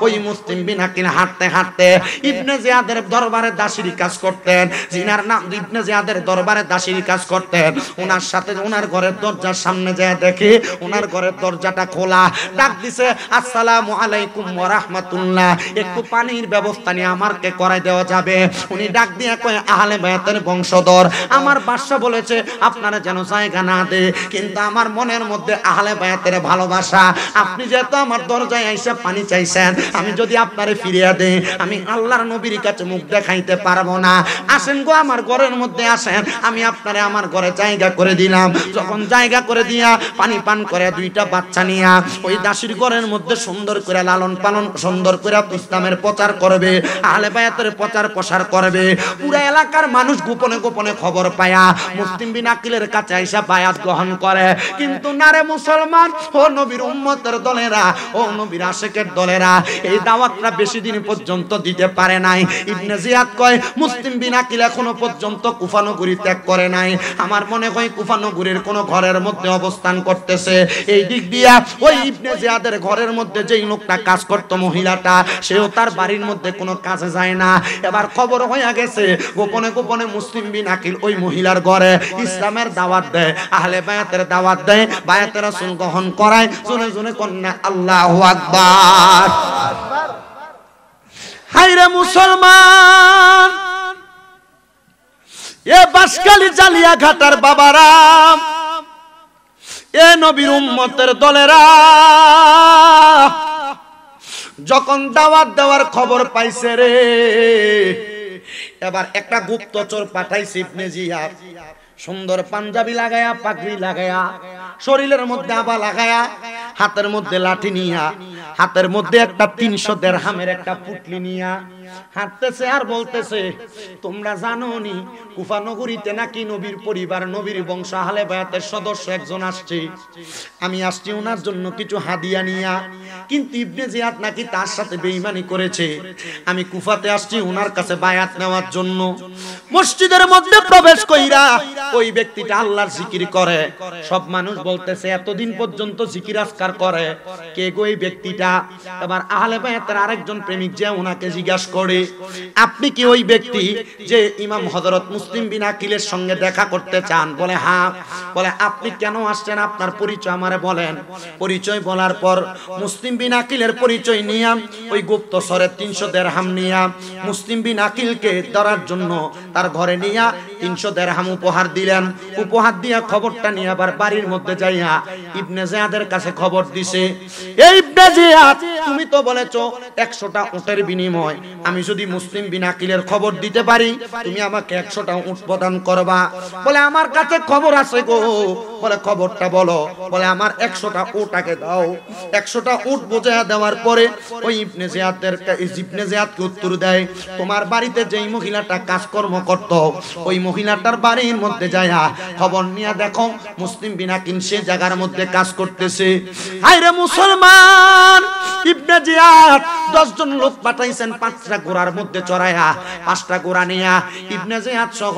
ওই মুসলিম বিন আকিল হাঁটতে হাঁটতে ইবনে জিয়াদের দরবারে দাসীর কাজ করতেন, জিনার নাম ইবনে জিয়াদের দরবারে দাসীর কাজ করতেন। ওনার সাথে ওনার ঘরের দরজার সামনে যায় দেখে ওনার ঘরের দরজাটা খোলা। ডাক দিছে, আসসালামু আলাইকুম ওয়া রাহমাতুল্লাহ, একটু পানির ব্যবস্থা নিয়ে আমারকে করাই দেওয়া যাবে? উনি ডাক দিয়ে কয়, আহলে বায়াতের বংশধর, আমার বাদশা বলেছে আপনারা যেন জায়গা না দে, কিন্তু আমার মনের মধ্যে আহলে বায়াতের ভালোবাসা। আপনি যেহেতু আমার দরজায় আইসা পানি চাইছেন, আমি যদি আপনারে ফিরিয়ে দেই আমি আল্লাহর নবীর কাছে মুখ দেখাইতে পারবো না। আসেন গো আমার ঘরের মধ্যে আসেন, আমি আপনারে আমার ঘরে জায়গা করে দিলাম। যখন জায়গা করে দিয়া পানি পান করে দুইটা বাচ্চা নিয়া ওই দাসীর ঘরের মধ্যে সুন্দর করে লালন পালন সুন্দর করে ইসলামের প্রচার করবে, আহলে বায়াতের প্রচার প্রসার করবে। পুরো এলাকার মানুষ গোপনে গোপনে খবর পায়া মুসলিম বিন আকিলের কাছে আইসা বায়াত গ্রহণ করে। কিন্তু নারে মুসলমান, ও নবীর উম্মতের দলেরা, ও নবীর আশিকের দলেরা, এই দাওয়াতটা বেশি দিন পর্যন্ত দিতে পারে নাই। ইবনে জিয়াদ কয় মুসলিম বিন আকিল এখনো পর্যন্ত কুফা নগরী ত্যাগ করে নাই। আমার মনে হয় কুফা নগরীর কোন ঘরের মধ্যে অবস্থান করতেছে। এই দিক দিয়া ওই ইবনে জিয়াদের ঘরের মধ্যে যেই লোকটা কাজ করত, মহিলাটা, সেও তার বাড়ির মধ্যে কোনো কাজে যায় না। এবার খবর হয়ে গেছে গোপনে গোপনে মুসলিম বিন আকিল ওই মহিলার ঘরে ইসলামের দাওয়াত দেয়, আহলে বায়াতের দাওয়াত দেয়, বায়াতের রাসূল গ্রহণ করায়। জোরে জোরে কন্যা আল্লাহু আকবার। হায়রে মুসলমান, এ বাসকালী জালিয়া ঘাটার বাবারা, এ নবীর উম্মতের দলেরা, যখন দাওয়াত দেওয়ার খবর পাইছে রে, এবার একটা গুপ্তচর পাঠাইছে ইবনে জিয়াদ। সুন্দর পাঞ্জাবি লাগায়া, পাগড়ি লাগায়া, শরীরের মধ্যে আবা লাগায়া, হাতের মধ্যে লাঠি নিয়া, হাতের মধ্যে একটা 300 দিরহামের একটা পুটলি নিয়া হাঁটতেছে আর বলতেছে, তোমরা জানো নি কুফা নগরীতে নাকি নবীর পরিবার, নবীর বংশ আহলে বায়াতের সদস্য একজন আসছে। আমি আসছি ওনার জন্য কিছু হাদিয়া নিয়া, কিন্তু ইবনে জিয়াদ নাকি তার সাথে বেঈমানি করেছে। আমি কুফাতে আসছি ওনার কাছে বায়াত নেওয়ার জন্য। মসজিদের মধ্যে প্রবেশ কইরা ওই ব্যক্তিটা আল্লাহর জিকির করে। সব মানুষ বলতেছে এতদিন পর্যন্ত জিকির আজকার করে, কে গো এই ব্যক্তিটা? এবার আহলে বায়াতের আরেকজন প্রেমিক যে ওনাকে জিজ্ঞাসা করে, আপনি কি ওই ব্যক্তি যে ইমাম হযরত মুসলিম বিন আকিলের সঙ্গে দেখা করতে চান? বলে হ্যাঁ। বলে আপনি কেন আসছেন, আপনার পরিচয় আমারে বলেন। পরিচয় বলার পর মুসলিম বিন আকিলের পরিচয় নিয়া ওই গুপ্তচরের 300 দিরহাম নিয়া মুসলিম বিন আকিলকে ধরার জন্য তার ঘরে নিয়া 300 দিরহাম উপহার দিলেন। উপহার দিয়া খবরটা নিয়ে আবার বাড়ির মধ্যে যাইয়া ইবনে জিয়াদের কাছে খবর দিছে, এই ইবনে জিয়াদ, তুমি তো বলেছো 100টা উটের বিনিময় আমি যদি মুসলিম বিন আকিলের খবর দিতে পারি তুমি আমাকে 100টা উট প্রদান করবা। বলে আমার কাছে খবর আছে গো। বলে খবরটা বলো। বলে আমার 100টা উটকে দাও। 100টা উট বোঝা দেওয়ার পরে ওই ইবনে জিয়াদকে উত্তর দেয়, তোমার বাড়িতে যেই মহিলাটা কাজকর্ম করত ওই মহিলাটার বাড়ির মধ্যে যায়া খবর নিয়ে দেখো মুসলিম বিন আকিল সে জায়গার মধ্যে কাজ করতেছে। হায়রে মুসলমান, ইবনে জিয়াদ 10 জন লোক পাঠাইছেন 5টা ঘোড়ার মধ্যে চড়াইয়া, 5টা ঘোড়া নিয়া ইবনে জিয়াদ সহ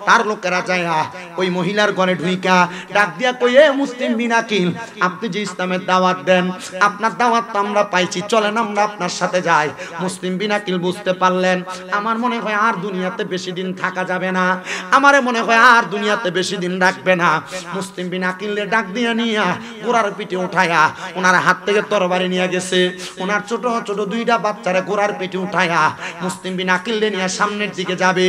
তার লোকেরা যায়া ওই মহিলার ঘরে ঢুইকা ডাক দিয়া কই, এ মুসলিম বিন আকিল, আপনি যে ইসলামের দাওয়াত দেন, আপনার দাওয়াত তো আমরা পাইছি, চলেন আমরা আপনার সাথে যাই। মুসলিম বিন আকিল বুঝতে পারলেন আমার মনে হয় আর দুনিয়াতে বেশি দিন থাকা যাবে না, আমারে মনে হয় আর দুনিয়াতে বেশি দিন রাখবে না। মুসলিম বিন আকিলকে ডাক দিয়া নিয়া ঘোড়ার পিঠে উঠায়া ওনার হাত থেকে তরবারি নিয়ে গেছে। ওনার ছোট ছোট 2টা বাচ্চারে ঘোড়ার পিঠে উঠায়া মুসলিম বিন আকিলকে নিয়ে সামনের দিকে যাবে।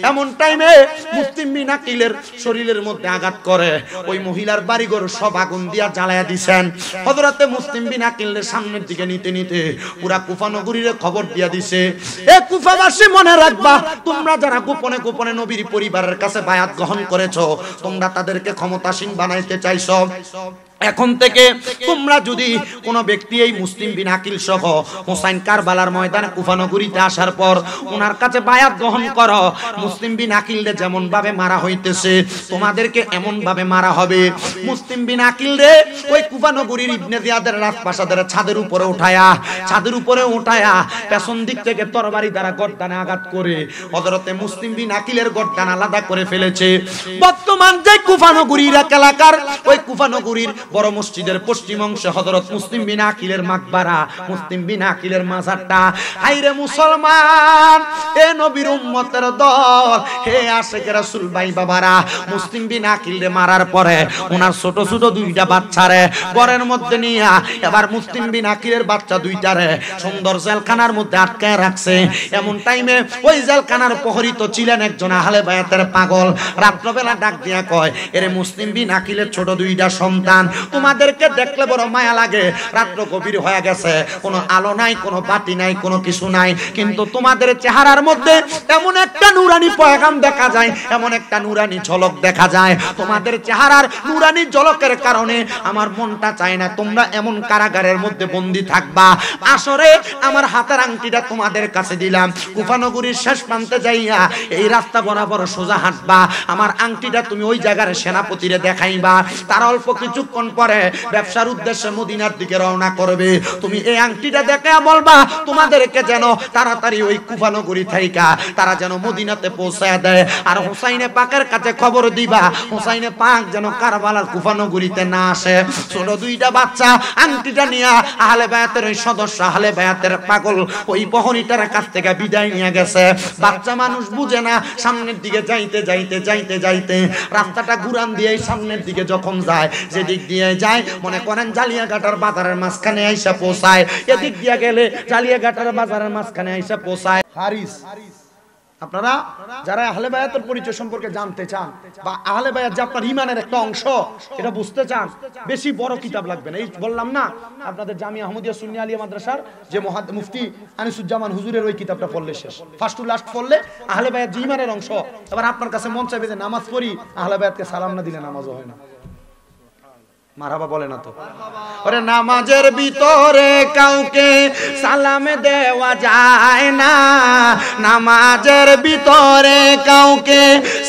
এমন টাইমে মুসলিম বিন আকিলের শরীরের মধ্যে আঘাত করে ওই মহিলার বাড়িঘর সব আগুন দিয়া জ্বালায়া দিছেন। হযরতে মুসলিম বিন আকিলের সামনের দিকে নিতে নিতে পুরা কুফা নগরীর খবর দিয়া দিছে, এ কুফাবাসী মনে রাখবা, তোমরা যারা গোপনে গোপনে নবীর পরিবারের কাছে বায়াত গ্রহণ করেছো, তোমরা তাদেরকে ক্ষমতাসীন বানাইতে চাইছো। এখন থেকে তোমরা যদি কোন ব্যক্তি এই মুসলিম বিন আকিল সহ হুসাইন কারবালার ময়দানে কুফা নগরীতে আসার পর ওনার কাছে বায়াত গ্রহণ করো, মুসলিম বিন আকিলরে যেমন ভাবে মারা হইতেছে তোমাদেরকে এমন ভাবে মারা হবে। মুসলিম বিন আকিলরে ওই কুফা নগরীর ইবনে জিয়াদের রাজপ্রাসাদের ছাদের উপরে উঠায়া পেছন দিক থেকে তরবারি দ্বারা গর্দানে আঘাত করে হযরতে মুসলিম বিন আকিলের গর্দান আলাদা করে ফেলেছে। বর্তমান যে কুফা নগরীর এলাকার ওই কুফা নগরীর বড় মসজিদের পশ্চিম অংশে হযরত মুসলিম বিন আকিলের মাকবারা, মুসলিম বিন আকিলের মাজারটা। হায়রে মুসলমান, এ নবীর উম্মতের দল, হে আশিক রাসূল ভাই বাবারা, মুসলিম বিন আকিলরে মারার পরে ওনার ছোট ছোট 2টা বাচ্চারে ঘরের মধ্যে নিয়া এবার মুসলিম বিন আকিলের বাচ্চা 2টারে সুন্দর জেলখানার মধ্যে আটকায় রাখছে। এমন টাইমে ওই জেলখানার প্রহরী তো ছিলেন একজন আহলে বায়াতের পাগল। রাত্রবেলা ডাক দিয়া কয়, এরে মুসলিম বিন আকিলের ছোট 2টা সন্তান তোমাদেরকে দেখলে বড় মায়া লাগে। রাত্র গভীর হয়ে গেছে, কোনো আলো নাই, কোনো বাতি নাই, কোনো কিছু নাই, কিন্তু তোমাদের চেহারার মধ্যে এমন একটা নুরানি পয়গাম দেখা যায়, এমন একটা নুরানি ঝলক দেখা যায়। তোমাদের চেহারার নুরানি ঝলকের কারণে আমার মনটা চায় না তোমরা এমন কারাগারের মধ্যে বন্দী থাকবা। আসরে আমার হাতের আংটিটা তোমাদের কাছে দিলাম, কুফানগরীর শেষ প্রান্তে যাইয়া এই রাস্তা বরাবর সোজা হাঁটবা, আমার আংটিটা তুমি ওই জায়গার সেনাপতিরে দেখাইবা। তার অল্প কিছুক্ষণ পরে ব্যবসার উদ্দেশ্যে মদিনার দিকে রওনা করবে। তুমি এই আংটিটা দেখে বলবা তোমাদেরকে যেন তাড়াতাড়ি ওই কুফানগরী থাইকা তারা যেন মদিনাতে পৌঁছায় দেয়। আর হুসাইনে পাকের কাছে খবর দিবা হুসাইনে পাক যেন কারবালার কুফানগরীতে না আসে। ছোট দুইটা বাচ্চা আংটিটা নিয়ে আহলে বায়াতের ওই সদস্য আহলে বায়াতের পাগল ওই প্রহরীটার কাছ থেকে বিদায় নিয়ে গেছে। বাচ্চা মানুষ বুঝে না, সামনের দিকে যাইতে যাইতে যাইতে যাইতে রাস্তাটা ঘুরান দিয়ে সামনের দিকে যখন যায়, যেদিক দিয়ে যায় মনে করেন জালিয়াঘাটার বাজারের মাঝখানে আইসা পৌঁছায়, এদিক দিয়ে গেলে জালিয়াঘাটার বাজারের মাঝখানে আইসা পৌঁছায়। হারিস, আপনারা যারা আহলে বায়াতের পরিচয় সম্পর্কে জানতে চান বা আহলে বায়াত যে আপনার ঈমানের একটা অংশ এটা বুঝতে চান, বেশি বড় কিতাব লাগবে না। এই বললাম না আপনাদের জামিয়া আহমদিয়া সুন্নি আলিয়া মাদ্রাসার যে মুফতি আনিসুজ্জামান হুজুরের ওই কিতাবটা পড়লে শেষ, ফার্স্ট টু লাস্ট পড়লে আহলে বায়াত যে ঈমানের অংশ। এবার আপনার কাছে মন চাইবে যে নামাজ পড়ি, আহলে বায়াতকে সালাম না দিলে নামাজও হয় না। মারহাবা বলে না তো? ওরে নামাজের ভিতরে কাউকে সালাম দেওয়া যায় না, নামাজের ভিতরে কাউকে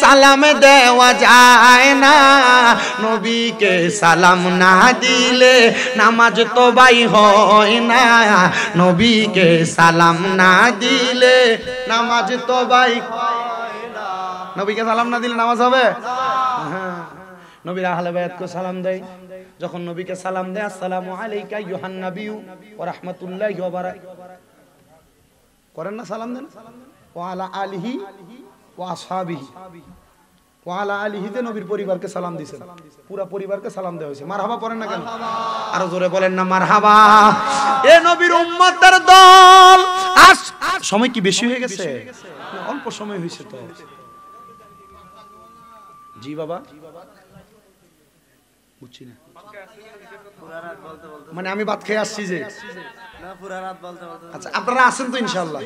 সালাম দেওয়া যায় না, নবীকে সালাম না দিলে নামাজ তো ভাই হয় না, নবীকে সালাম না দিলে নামাজ তো ভাই হয় না। নবীকে সালাম না দিলে নামাজ হবে? হ্যাঁ, নবীর আহলে বায়াতকে সালাম দেয়। যখন নবীকে সালাম দেয় আসসালামু আলাইকা আইয়ুহান নাবিয়্যু ওয়া রাহমাতুল্লাহি ওয়া বারাকাতুহু করেন না, সালাম দেন। ওয়া আলা আলিহি ওয়া আসহাবিহি, ওয়া আলা আলিহিতে নবীর পরিবারকে সালাম দিয়েছেন, পুরো পরিবারকে সালাম দেওয়া হয়েছে। মারহাবা পড়েন না কেন? আরো জোরে বলেন না মারহাবা। এ নবীর উম্মতের দল, আজ সময় কি বেশি হয়ে গেছে? অল্প সময় হয়েছে তো। জি বাবা, বুঝছি না মানে আমি ভাত খেয়ে আসছি যে। আচ্ছা, আপনারা আছেন তো ইনশাআল্লাহ?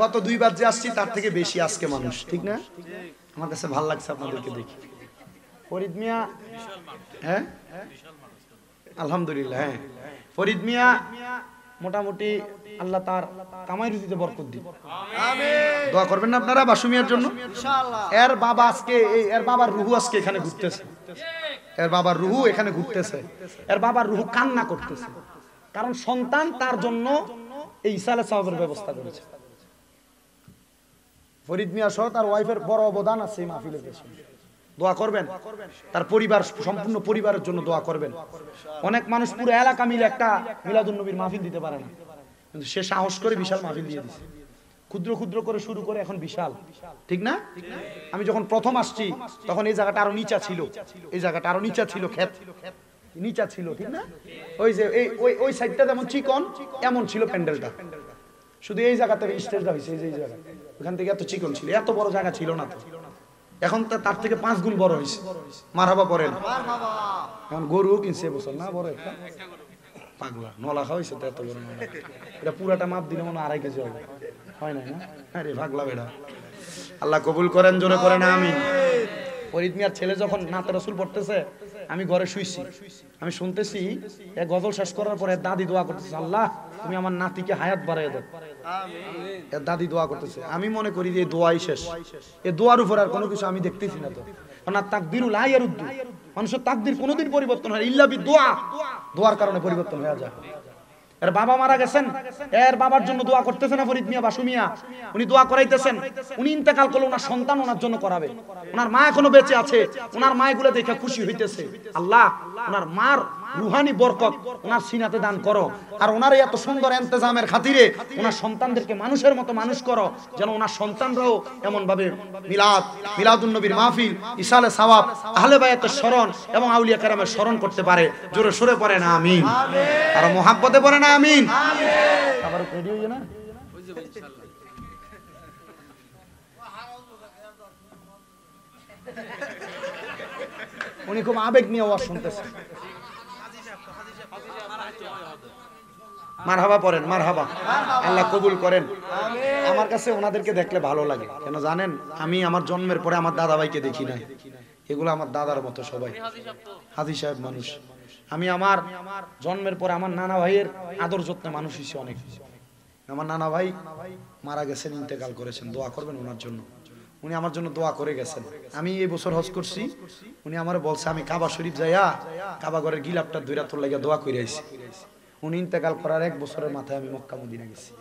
গত দুইবার যে আসছি তার থেকে বেশি আজকে মানুষ, ঠিক না? আমার কাছে ভালো লাগছে আপনাদেরকে দেখি। ফরিদ মিয়া, হ্যাঁ আলহামদুলিল্লাহ, হ্যাঁ ফরিদ মিয়া মোটামুটি আল্লাহ তার কামাই রুজিতে বরকত দিন। আমিন। দোয়া করবেন না আপনারা বাসু মিয়ার জন্য? ইনশাআল্লাহ। এর বাবা আজকে, এর বাবার রুহু আজকে এখানে ঘুরতেছে, এর বাবার রুহু এখানে ঘুরতেছে, এর বাবার রুহু কান্না করতেছে, কারণ সন্তান তার জন্য এই ইসালে সাওয়াবের ব্যবস্থা করেছে। ফরিদ মিয়া সহ তার ওয়াইফের বড় অবদান আছে এই মাহফিলের পেছনে। দোয়া করবেন, তার পরিবার, সম্পূর্ণ পরিবারের জন্য দোয়া করবেন। অনেক মানুষ পুরো এলাকা মিলে একটা মিলাদুন নবীর মাহফিল দিতে পারে না, কিন্তু সে সাহস করে বিশাল মাহফিল দিয়ে দিছে। ক্ষুদ্র ক্ষুদ্র করে শুরু করে এখন বিশাল, ঠিক না? আমি যখন প্রথম আসছি তখন এই জায়গাটা আরো নিচা ছিল, এই জায়গাটা আরো নিচা ছিল, ক্ষেত নিচা ছিল, ঠিক না? ওই যে ওই সাইডটা যেমন চিকন এমন ছিল প্যান্ডেলটা, শুধু এই জায়গা থেকে স্টেজটা হয়েছে, এই জায়গা ওখান থেকে এত চিকন ছিল, এত বড় জায়গা ছিল না তো। এখন তো তার থেকে 5 গুণ বড় হয়েছে। মারহাবা পড়েন। এখন গরুও কিনছে এবছর না, বড় একটা পাগলা নলা খাওয়াইছে তো, এত বড় নলা। এটা পুরাটা মাপ দিলে মনে 2.5 কেজি হবে, হয় না? হ্যাঁ রে পাগলা বেটা, আল্লাহ কবুল করেন, জোরে করেন আমিন। ফরিদ মিয়ার ছেলে যখন নাতে রাসূল পড়তেছে, আমি ঘরে শুইছি, আমি শুনতেছি এক গজল শেষ করার পরে দাদি দোয়া করতেছে, আল্লাহ তুমি আমার নাতিকে হায়াত বাড়ায় দাও। আমিন। এর দাদি দোয়া করতেছে, আমি মনে করি যে দোয়াই শেষ, এই দোয়ার উপর আর কোনো কিছু আমি দেখতেছি না তো। না তাকদিরু লা ইয়ারুদ্দু, মানুষের তাকদির কোনোদিন পরিবর্তন হয় ইল্লা বিদুআ, দোয়ার কারণে পরিবর্তন হয়ে যায়। এর বাবা মারা গেছেন, এর বাবার জন্য দোয়া করতেছেন না ফরিদ মিয়া, বাসু মিয়া, উনি দোয়া করাইতেছেন। উনি ইন্তেকাল করলে ওনার সন্তান ওনার জন্য করাবে, ওনার মা এখনো বেঁচে আছে, ওনার মায়েগুলো দেখে খুশি হইতেছে। আল্লাহ ওনার মার রুহানি বরকত ওনার সিনাতে দান করো, আর ওনার এত সুন্দর ইন্তজামের খাতিরে ওনার সন্তানদেরকে মানুষের মতো মানুষ করো, যেন ওনার সন্তানরাও এমন ভাবে মিলাদুন নবীর মাহফিল, ইসালে সাওয়াব, আহলে বায়াতের স্মরণ এবং আউলিয়া কেরামের স্মরণ করতে পারে। জোরে সরে পড়ে না আমিন, আর মোহাব্বতে পড়ে না আমিন। আবার রেডি হইছে না? উনি খুব আবেগ নিয়ে ওয়াজ শুনতেছে। মারহাবা পড়েন, মারহাবা, আল্লাহ কবুল করেন। আমার কাছে ওনাদেরকে দেখলে ভালো লাগে, কেন জানেন? আমি আমার জন্মের পরে আমার দাদা ভাইকে দেখি নাই, এগুলো আমার দাদার মতো সবাই হাজী সাহেব মানুষ। আমি আমার জন্মের পরে আমার নানা ভাইয়ের আদর যত্নে মানুষ হিসেবে অনেক। আমার নানা ভাই মারা গেছেন, ইন্তেকাল করেছেন, দোয়া করবেন ওনার জন্য। উনি আমার জন্য দোয়া করে গেছেন। আমি এই বছর হজ করছি, উনি আমার বলছে আমি কাবা শরীফ যাইয়া কাবা ঘরের গিলাপটা ধইরা তোর লাগিয়া দোয়া করে আইছি। উনি ইন্তেকাল করার 1 বছরের মাথায় আমি মক্কা মদিনা গেছি।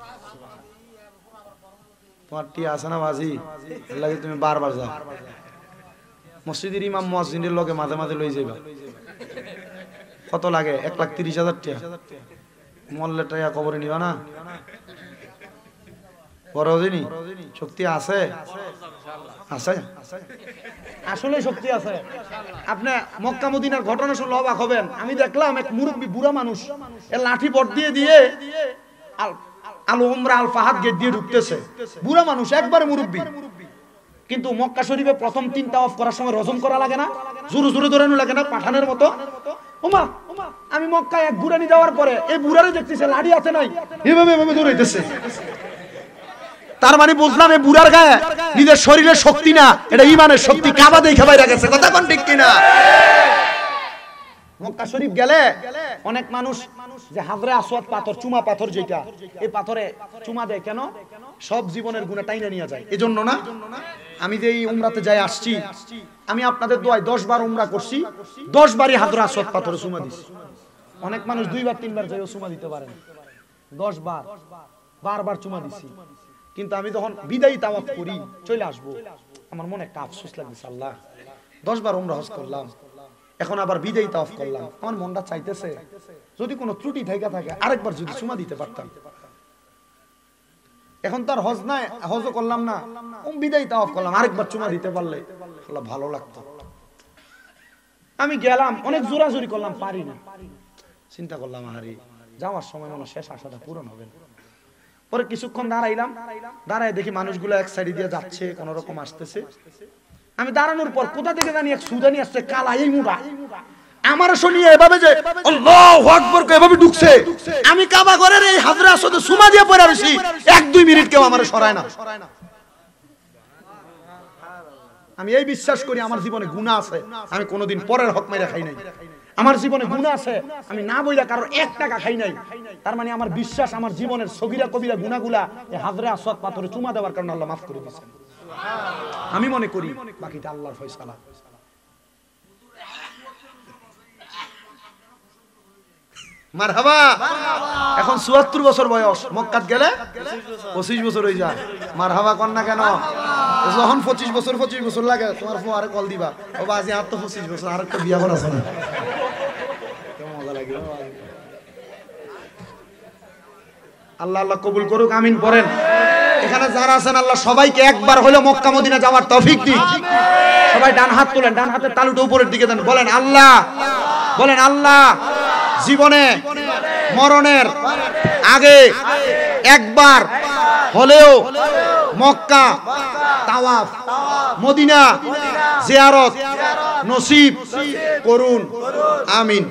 তোমার টি আছে না বাজি, লাগে তুমি বারবার যাও। মসজিদের ইমাম মুয়াজ্জিনের লগে মাঝে মাঝে লই যাইবা। কত লাগে? 1,30,000 টাকা। মল্লের টাকা কবরে নিবা না? বড় দিনই শক্তি আছে, আছে, আসলে শক্তি আছে। আপনি মক্কা মদিনার ঘটনা শুনলে অবাক হবেন। আমি দেখলাম এক মুরব্বী বুড়া মানুষ লাঠি বট দিয়ে দিয়ে আল উমরা আল ফাহাদ গেট দিয়ে ঢুকতেছে। বুড়া মানুষ, একবারে মুরব্বী। কিন্তু মক্কা শরীফে প্রথম 3 তাওয়াফ করার সময় রজম করা লাগে না? জোরে জোরে দৌড়ানো লাগে না পাঠানের মতো? ওমা, আমি মক্কায় এক ঘুরানি যাওয়ার পরে এই বুড়ারে দেখতেছে লাঠি আছে নাই, এভাবে এভাবে দৌড়াইতেছে। তার মানে বুঝলাম এই বুড়ার গায়ে নিজের শরীরের শক্তি না, এটা ঈমানের শক্তি। কাবা দেখে বাইরে গেছে, কথা কোন ঠিক কিনা? মক্কা শরীফ গেলে অনেক মানুষ যে হাজরে আসওয়াদ পাথর, চুমা পাথর, যেটা এই পাথরে চুমা দেয় কেন? সব জীবনের গুনাহ টাইনা নিয়ে যায়, এজন্য না? আমি যে এই উমরাতে যাই আসছি, আমি আপনাদের দোয়ায় 10 বার উমরা করছি, 10 বারই হাজরে আসওয়াদ পাথরে চুমা দিছি। অনেক মানুষ 2 বার 3 বার যাইও চুমা দিতে পারে না, 10 বার বারবার চুমা দিছি। কিন্তু আমি যখন বিদায়ী তাওয়াফ করি চলে আসবো, আমার মনে একটা আফসোস লাগছে, আল্লাহ 10 বার উমরা হজ করলাম, এখন আবার বিদায়ী তাওয়াফ করলাম, আমার মনটা চাইতেছে যদি কোনো ত্রুটি থেকে থাকে আরেকবার যদি চুমা দিতে পারতাম। এখন তার হজ নাই, হজও করলাম না, বিদায়ী তাওয়াফ করলাম, আরেকবার চুমা দিতে পারলে আল্লাহ ভালো লাগতো। আমি গেলাম, অনেক জোরাজুরি করলাম, পারি না। চিন্তা করলাম আরে যাওয়ার সময় মনে শেষ আশাটা পূরণ হবে না। পরে কিছুক্ষণ দাঁড়াইলাম, দাঁড়ায় দেখি মানুষগুলো এক সাইড দিয়ে যাচ্ছে, কোন রকম আসতেছে। আমি দাঁড়ানোর পর কোথা থেকে জানি এক সুদানি আসছে, কালা এই মুড়া, আমার শুনিয়ে এভাবে যে আল্লাহু আকবার কে এভাবে ঢুকছে। আমি কাবা ঘরের এই হাজরে আসওয়াদে সুমা দিয়ে পড়ে আছি, 1-2 মিনিট কেউ আমারে সরায় না। আমি এই বিশ্বাস করি আমার জীবনে গুনাহ আছে, আমি কোনোদিন পরের হক মাইরা খাই নাই। আমার জীবনে গুনাহ আছে, আমি না বইলা কারোর 1 টাকা খাই নাই। তার মানে আমার বিশ্বাস আমার জীবনের সগীরা কবিরা গুনাহগুলা এই হাজরে আসওয়াদ পাথরে চুমা দেওয়ার কারণে আল্লাহ মাফ করে দিয়েছেন। আমি মনে করি বাকিটা আল্লাহর ফয়সালা। মারহাবা। এখন ৭৪ বছর বয়স, মক্কাত গেলে 25 বছর হয়ে যায়। মারহাবা কর না কেন? যখন 25 বছর লাগে তোমার ফো আরে কল দিবা, ও বাজি আর তো 25 বছর, আর একটা বিয়া করা আছে না, কেমন মজা লাগে। আল্লাহ আল্লাহ কবুল করুক, আমিন পড়েন। এখানে যারা আছেন আল্লাহ সবাইকে একবার হলো মক্কা মদিনা যাওয়ার তৌফিক দিক। সবাই ডান হাত তোলেন, ডান হাতের তালুটা উপরের দিকে দেন, বলেন আল্লাহ, বলেন আল্লাহ জীবনে মরণের আগে একবার হলেও মক্কা তাওয়াফ মদিনা জিয়ারত নসিব করুন, আমিন।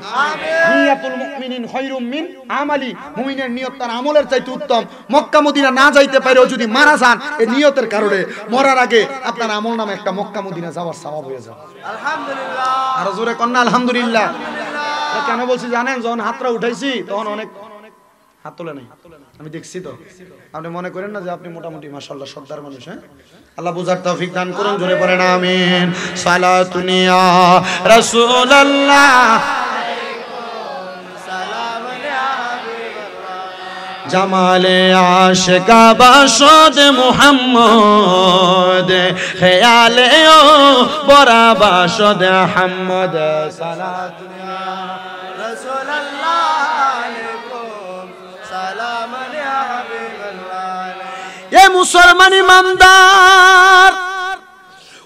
নিয়াতুল মুমিনিন খায়রুম মিন আমালি, মুমিনের নিয়ত তার আমলের চাইতে উত্তম। মক্কা মদিনা না যাইতে পারেও যদি মারা যান এই নিয়তের কারণে, মরার আগে আপনার আমল নামে একটা মক্কা মদিনা যাওয়ার সওয়াব হয়ে যাবে। আলহামদুলিল্লাহ, আর জোরে কন্না আলহামদুলিল্লাহ। কেন বলছি জানেন? যখন হাতটা উঠাইছি তখন অনেক হাত তোলে নাই, আমি দেখছি তো। আপনি মনে করেন না যে আপনি মোটামুটি মাশাআল্লাহ সর্দার মানুষ। হ্যাঁ, আল্লাহ বুঝার তৌফিক দান করুন, জোরে পড়েন আমিন। সালাতুন ইয়া রাসূলুল্লাহ, জামালে আশিকা বাসদ মুহাম্মদ, খেয়ালে ও বরা বাসদ আহমদ। সালাতুন ইয়া রাসূলুল্লাহ আলাইকুম সালামান ইয়া হাবিবাল্লাহ। এ মুসলমান ইমানদার,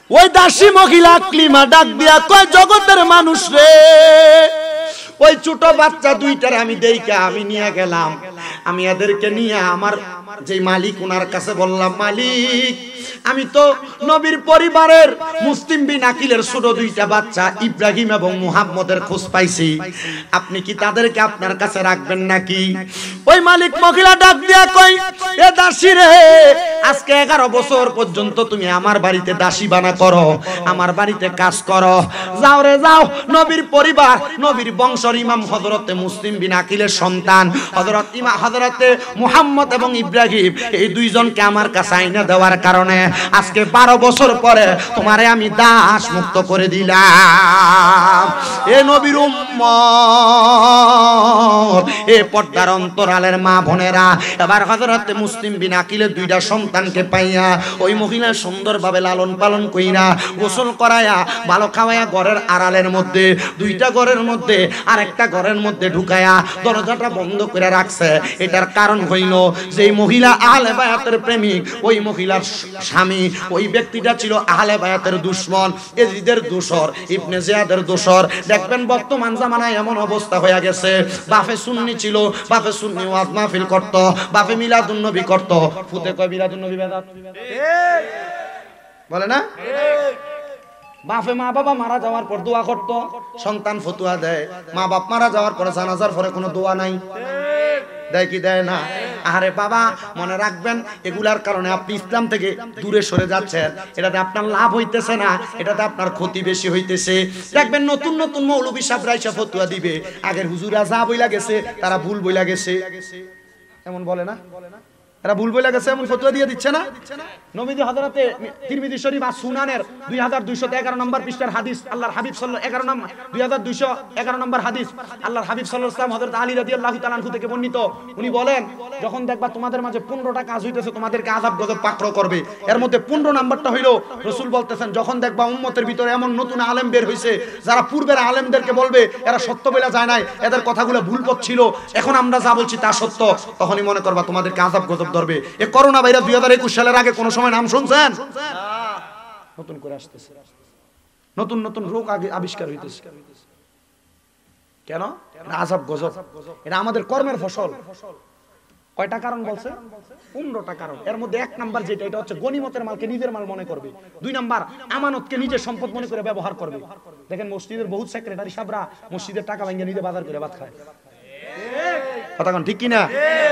ওই দাসী মহিলা ক্লিমা ডাক দিয়া কয়, জগতের মানুষ রে, ওই ছোট বাচ্চা দুইটার আমি দেইকা আমি নিয়ে গেলাম। আমি এদেরকে নিয়ে আমার যে মালিক ওনার কাছে বললাম, মালিক আমি তো নবীর পরিবারের মুসলিম বিন আকিলের ছোট দুইটা বাচ্চা ইব্রাহিম এবং মুহাম্মদের খোঁজ পাইছি, আপনি কি তাদেরকে আপনার কাছে রাখবেন নাকি? ওই মালিক মহিলা ডাক দিয়া কই, এ দাসী রে, আজকে 11 বছর পর্যন্ত তুমি আমার বাড়িতে দাসী বানা করো, আমার বাড়িতে কাজ করো, যাও রে যাও। নবীর পরিবার, নবীর বংশের ইমাম হযরতে মুসলিম বিন আকিলের সন্তান হযরতে মুহাম্মদ এবং ইব্রাহিম, এই দুইজনকে আমার কাছে আইনা দেওয়ার কারণে আজকে 12 বছর পরে তোমারে আমি দাস মুক্ত করে দিলাম। এ নবীর উম্মত, এ পর্দার অন্তরালের মা বোনেরা, এবার হযরতে মুসলিম বিন আকিলের দুইটা সন্তানকে পাইয়া ওই মহিলা সুন্দরভাবে লালন পালন কইরা গোসল করায়া ভালো খাওয়ায়া ঘরের আড়ালের মধ্যে, দুইটা ঘরের মধ্যে আরেকটা ঘরের মধ্যে ঢুকায়া দরজাটা বন্ধ করে রাখছে। এটার কারণ হইল যে মহিলা আহলে বায়াতের প্রেমিক, ওই মহিলার স্বামী ওই ব্যক্তিটা ছিল আহলে বায়াতের দুশমন, এজিদের দোসর, ইবনে জিয়াদের দোসর। দেখবেন বর্তমান জামানায় এমন অবস্থা হয়ে গেছে, বাপে সুন্নি ছিল, বাপে সুন্নি ওয়াজ মাহফিল করত, বাপে মিলাদুন নবী করত, ফুতে কয় মিলাদুন নবী বেদাত বলে না? বাপে মা বাবা মারা যাওয়ার পর দোয়া করত, সন্তান ফতুয়া দেয়, মা বাপ মারা যাওয়ার পরে জানাজার পরে কোনো দোয়া নাই, দেয় কি দেয় না? আরে বাবা, মনে রাখবেন এগুলার কারণে আপনি ইসলাম থেকে দূরে সরে যাচ্ছেন, এটাতে আপনার লাভ হইতেছে না, এটাতে আপনার ক্ষতি বেশি হইতেছে। দেখবেন নতুন নতুন মৌলবী সাহেবরা এসে ফতুয়া দিবে, আগের হুজুরা যা বইলা গেছে তারা ভুল বইলা গেছে, এমন বলে না? এরা ভুল বইলা গেছে এমন ফতোয়া দিয়ে দিচ্ছে না? নবীজি হযরতে তিরমিজি শরীফ আর সুনানের 2211 নম্বর পৃষ্ঠার হাদিস, আল্লাহর হাবিব সাল্লাল্লাহু 2211 নম্বর হাদিস, আল্লাহর হাবিব সাল্লাল্লাহু আলাইহি ওয়াসাল্লাম হযরত আলী রাদিয়াল্লাহু তাআলা আনহু থেকে বর্ণিত, উনি বলেন, যখন দেখবা তোমাদের মাঝে 15টা কাজ হইতেছে, তোমাদেরকে আযাব গজব পাকড়াও করবে, এর মধ্যে 15 নাম্বারটা হইল, রাসূল বলতেছেন, যখন দেখবা উম্মতের ভিতরে এমন নতুন আলেম বের হইছে, যারা পূর্বের আলেমদেরকে বলবে এরা সত্য বলে যায় নাই, এদের কথাগুলো ভুল পথ ছিল, এখন আমরা যা বলছি তা সত্য, তখনই মনে করবা তোমাদেরকে আযাব গজব ধরবে। এই করোনা ভাইরাস 2021 সালের আগে কোন সময় নাম শুনছেন? নতুন করে আসতেছে, নতুন নতুন রোগ আবিষ্কার হইতেছে। কেন? আযাব গজব, এটা আমাদের কর্মের ফসল। কয়টা কারণ বলছে? 15টা কারণ। এর মধ্যে 1 নাম্বার যেটা, এটা হচ্ছে গনিমতের মালকে নিজের মাল মনে করবে। 2 নাম্বার, আমানতকে নিজের সম্পদ মনে করে ব্যবহার করবে। দেখেন মসজিদের বহুত সেক্রেটারি সাহেবরা মসজিদের টাকা ভাঙিয়ে নিজে বাজার করে ভাত খায়, কথা কোন ঠিক কিনা?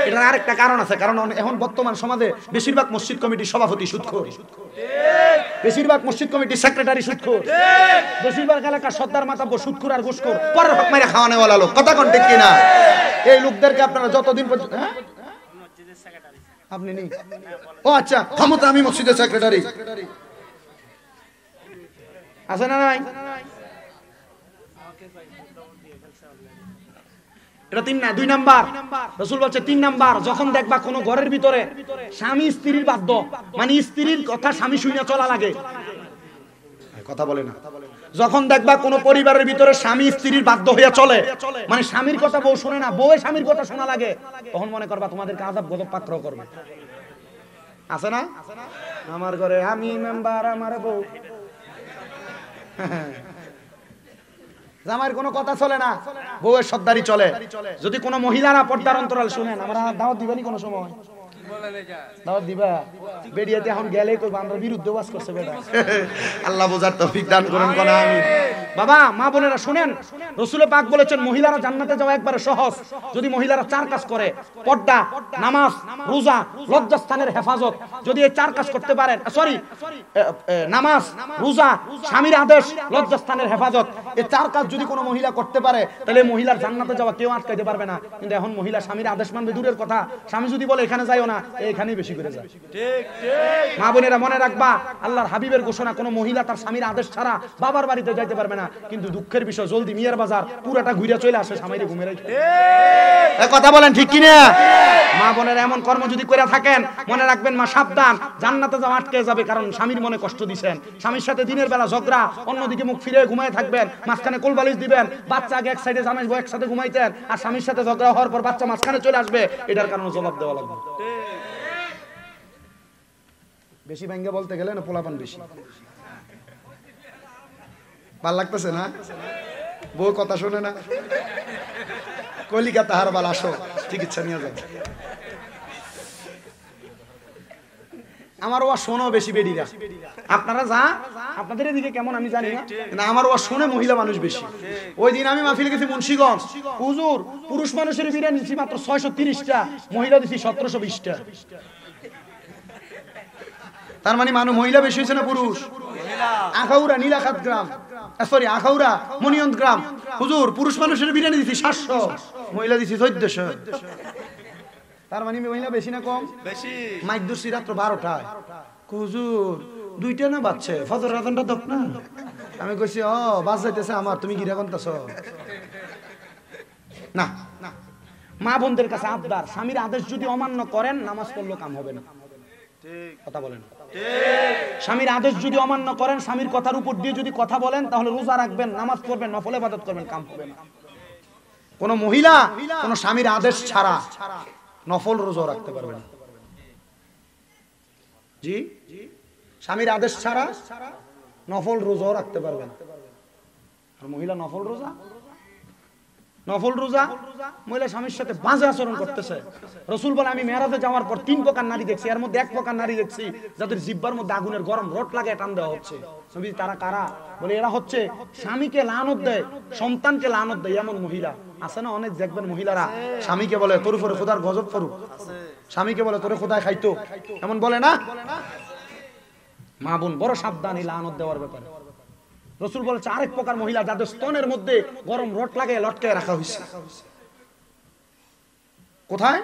এটার আরেকটা কারণ আছে, কারণ এখন বর্তমান সমাজে বেশিরভাগ মসজিদ কমিটির সভাপতি সুদখোর, বেশিরভাগ মসজিদ কমিটির সেক্রেটারি সুদখোর, বেশিরভাগ এলাকার সর্দার মাতাব্বর সুদখোর আর ঘুষখোর, পরের হক মেরে খাওয়ানো ওয়ালা লোক, কথা কোন ঠিক কিনা? এই লোকদেরকে আপনারা যতদিন পর্যন্ত আপনি নেই, ও আচ্ছা ক্ষমতা, আমি মসজিদের সেক্রেটারি, আছে না নাই? এটা 2 নাম্বার। রাসূল বলছে 3 নাম্বার, যখন দেখবা কোন ঘরের ভিতরে স্বামী স্ত্রীর বাধ্য, মানে স্ত্রীর কথা স্বামী শুনে চলা লাগে, কথা বলে না, যখন দেখবা কোন পরিবারের ভিতরে স্বামী স্ত্রীর বাধ্য হইয়া চলে, মানে স্বামীর কথা বউ শুনে না, বউয়ের স্বামীর কথা শোনা লাগে, তখন মনে করবা তোমাদেরকে আযাব গজব পাকড়াও করবে। আছে না? আমার ঘরে আমি মেম্বার, আমার বউ, জামাইয়ের কোনো কথা চলে না, বউয়ের সর্দারি চলে। যদি কোনো মহিলারা পর্দার অন্তরাল শুনেন, আমরা দাওয়াত দিবেনি কোনো সময়, দাওয়াত দিবা? বেরিয়াতে এখন গেলেই তো আমরা বিরুদ্ধে ওয়াজ করছে বেটা, আল্লাহ বোঝার তৌফিক দান করুন কোন আমি। বাবা মা বোনেরা শুনেন, রাসূল পাক বলেছেন মহিলারা জান্নাতে যাওয়া একবারে সহজ, যদি মহিলারা 4 কাজ করে, পর্দা, নামাজ, রোজা, লজ্জাস্থানের হেফাজত, যদি এই 4 কাজ করতে পারেন, নামাজ, রোজা, স্বামীর আদেশ, লজ্জাস্থানের হেফাজত, এই 4 কাজ যদি কোনো মহিলা করতে পারে, তাহলে মহিলার জান্নাতে যাওয়া কেউ আটকাইতে পারবে না। কিন্তু এখন মহিলা স্বামীর আদেশ মানবে দূরের কথা, স্বামী যদি বলে এখানে যাইও না, এইখানেই বেশি করে যায়। ঠিক ঠিক মা বোনেরা মনে রাখবা, আল্লাহর হাবিবের ঘোষণা, কোন মহিলা তার স্বামীর আদেশ ছাড়া বাবার বাড়িতে যাইতে পারবে না। কিন্তু দুঃখের বিষয়, জলদি মিয়ার বাজার পুরাটা ঘুরে চলে আসে স্বামীরে ঘুমে রেখে। ঠিক কথা বলেন ঠিক কি না? মা বোনেরা এমন কর্ম যদি করে থাকেন, মনে রাখবেন মা সাবধান, জান্নাতে যাওয়া আটকে যাবে, কারণ স্বামীর মনে কষ্ট দিবেন, স্বামীর সাথে দিনের বেলা ঝগড়া, অন্যদিকে মুখ ফিরে ঘুমায় থাকবেন, মাঝখানে কোলবালিশ দিবেন, বাচ্চা আগে এক সাইডে জামাই বউ একসাথে ঘুমাইতেন, আর স্বামীর সাথে ঝগড়া হওয়ার পর বাচ্চা মাঝখানে চলে আসবে, এটার কারণে জবাব দেওয়া লাগবে। বেশি ভাঙ্গে বলতে গেলে না পোলাপান বেশি, ভাল লাগতেছে না? বউ কথা শোনে না, কলিকা তাহার বাল, আসো চিকিৎসা নিয়ে যাও। আমার ওয়া শোনো বেশি বেডিরা। আপনারা যা আপনাদের এদিকে কেমন আমি জানি না, কিন্তু আমার ওয়া শোনে মহিলা মানুষ বেশি। ওই দিন আমি মাহফিলে গেছি মুন্সিগঞ্জ, হুজুর পুরুষ মানুষের বিরিয়ানি দিছি মাত্র 630টা, মহিলা দিছি 1720টা। তার মানে মানুষ মহিলা বেশি হয়েছে না পুরুষ? আখাউড়া নীলাখাত গ্রাম, সরি আখাউড়া মনিয়ন্ত গ্রাম, হুজুর পুরুষ মানুষের বিরিয়ানি দিছি 700, মহিলা দিছি 1400। তার মানে মহিলা বেশি না কম? বেশি। মাইক দর্শি রাত্র 12টায়, হুজুর 2টা না বাজছে, ফজর আজানটা দক না। আমি কইছি ও বাজ যাইতেছে আমার, তুমি কি রাখতাছ না? মা বোনদের কাছে আবদার, স্বামীর আদেশ যদি অমান্য করেন নামাজ পড়লেও কাম হবে না। কথা বলেন। স্বামীর আদেশ যদি অমান্য করেন, স্বামীর কথার উপর দিয়ে যদি কথা বলেন, তাহলে রোজা রাখবেন, নামাজ পড়বেন, নফল ইবাদত করবেন, কাম হবে না। কোন মহিলা কোন স্বামীর আদেশ ছাড়া নফল রোজা রাখতে পারবে না। জি, স্বামীর আদেশ ছাড়া নফল রোজা রাখতে পারবে না। আর মহিলা নফল রোজা মহিলা স্বামীর সাথে বাজে আচরণ করতেছে। রাসূল বলে আমি মেরাজে যাওয়ার পর 3 প্রকার নারী দেখছি, এর মধ্যে 1 প্রকার নারী দেখছি যাদের জিহ্বার মধ্যে আগুনের গরম রড লাগে টান দেওয়া হচ্ছে। নবী তারা কারা? বলে এরা হচ্ছে স্বামীকে লানত দেয়, সন্তানকে লানত দেয়, এমন মহিলা আছে না অনেক। দেখবেন মহিলারা স্বামীকে বলে তোর উপরে খোদার গজব করুক, স্বামীকে বলে তোরে খোদায় খাইতো, এমন বলে না? মা বোন বড় সাবধান এই লানত দেওয়ার ব্যাপারে। রাসূল বলেছে আরেক প্রকার মহিলা যাদের স্তনের মধ্যে গরম রড লাগে লটকায় রাখা হয়েছে। কোথায়?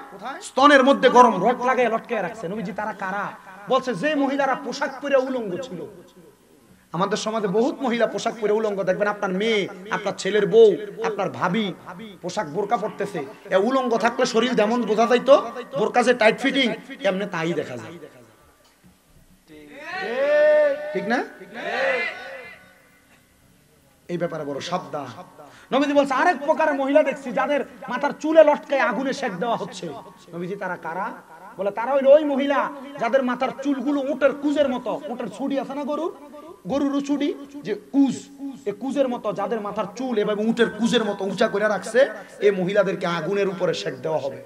স্তনের মধ্যে গরম রড লাগে লটকায় রাখছে। নবীজি তারা কারা? বলছে যে মহিলারা পোশাক পরে উলঙ্গ ছিল। আমাদের সমাজে বহুত মহিলা পোশাক পরে উলঙ্গ। দেখবেন আপনার মেয়ে, আপনার ছেলের বউ, আপনার ভাবি পোশাক বোরকা পরতেছে, এ উলঙ্গ থাকলে শরীর যেমন বোঝা যাইতো, বোরকা যে টাইট ফিটিং এমনি তাই দেখা যায়। ঠিক না? এই ব্যাপারে বড় সাবধান। নবীজি বলছে আরেক প্রকারের মহিলা দেখছি যাদের মাথার চুলে লটকায় আগুনে সেক দেওয়া হচ্ছে। নবীজি তারা কারা? বলে তারা হইল ওই মহিলা যাদের মাথার চুলগুলো উটের কুজের মতো, উটের ছুটি আছে না গরুর ছুটি যে কুজ, এই কুজের মতো যাদের মাথার চুল এবং উটের কুজের মতো উঁচা করে রাখছে, এই মহিলাদেরকে আগুনের উপরে সেক দেওয়া হবে।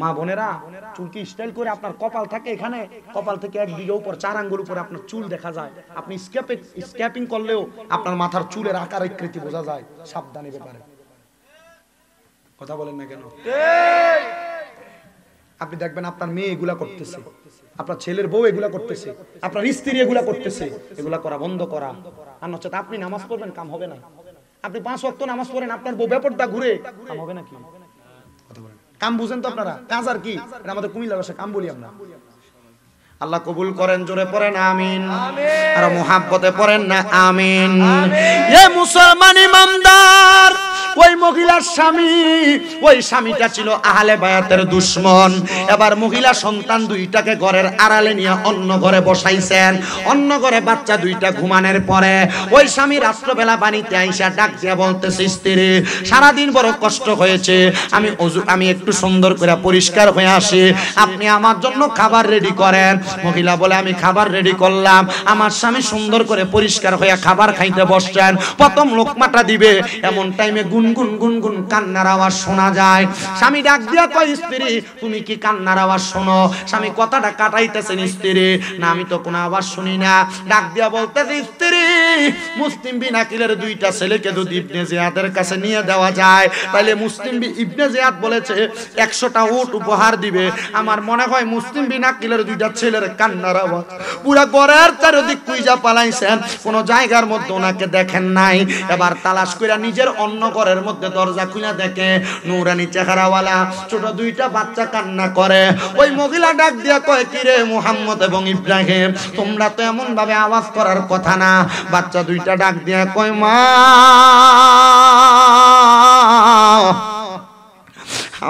মা বোনেরা চুল কি স্টাইল করে আপনার কপাল থাকে, এখানে কপাল থেকে 1 বিঘা উপর 4 আঙ্গুল উপরে আপনার চুল দেখা যায়। আপনি স্ক্যাপিং করলেও আপনার মাথার চুলের আকার আকৃতি বোঝা যায়। সাবধানী ব্যাপারে কথা বলেন না কেন? আপনি দেখবেন আপনার মেয়ে এগুলা করতেছে, আপনার ছেলের বউ এগুলা করতেছে, আপনার স্ত্রী এগুলা করতেছে, এগুলা করা বন্ধ করা। আর নচেত আপনি নামাজ পড়বেন, কাম হবে না। আপনি 5 ওয়াক্ত নামাজ পড়েন, আপনার বউ বেপরদা ঘুরে, কাম হবে নাকি? কথা বলেন। কাম বুঝেন তো আপনারা? কাজ আর কি? এটা আমাদের কুমিল্লার ভাষায় কাম বলি আমরা। আল্লাহ কবুল করেন, জোরে পড়েন আমিন, আর মুহাব্বতে পড়েন না আমিন। এ মুসলমান ইমানদার, ওই মহিলার স্বামী, ওই স্বামীটা ছিল আহলে বায়াতের দুশমন। এবার মহিলা সন্তান 2টাকে ঘরের আড়ালে নিয়ে অন্য ঘরে বসাইছেন। অন্য ঘরে বাচ্চা 2টা ঘুমানোর পরে ওই স্বামী রাত্রবেলা বাড়িতে আইসা ডাক দিয়া বলতেছে স্ত্রী সারাদিন বড় কষ্ট হয়েছে, আমি একটু সুন্দর করে পরিষ্কার হয়ে আসি, আপনি আমার জন্য খাবার রেডি করেন। মহিলা বলে আমি খাবার রেডি করলাম। আমার স্বামী সুন্দর করে পরিষ্কার হয়ে খাবার খাইতে বসছেন। প্রথম লোকমাটা দিবে, এমন টাইমে গুনগুন গুনগুন কান্নার আওয়াজ শোনা যায়। স্বামী ডাক দিয়া কয় স্ত্রী তুমি কি কান্নার আওয়াজ শোনো? স্বামী কথাটা কাটাইতেছেন স্ত্রী না আমি তো কোনো আওয়াজ শুনি না। ডাক দিয়া বলতেছে স্ত্রী মুসলিম বিন আকিলের 2টা ছেলেকে যদি ইবনে জিয়াদের কাছে নিয়ে দেওয়া যায় তাহলে মুসলিম ইবনে জিয়াদ বলেছে 100টা উট উপহার দিবে। আমার মনে হয় মুসলিম বিন আকিলের 2টা ছেলের কান্নার আওয়াজ পুরা ঘরের চারিদিক কুইজা পালাইছেন, কোন জায়গার মধ্যে ওনাকে দেখেন নাই। এবার তালাশ কইরা নিজের অন্য ঘরের মধ্যে দরজা খুলে দেখে নূরানি চেহারাওয়ালা ছোট 2টা বাচ্চা কান্না করে। ওই মহিলা ডাক দিয়া কয় কি রে মুহাম্মদ এবং ইব্রাহিম তোমরা তো এমন ভাবে আওয়াজ করার কথা না। বাচ্চা 2টা ডাক দিয়া কয় মা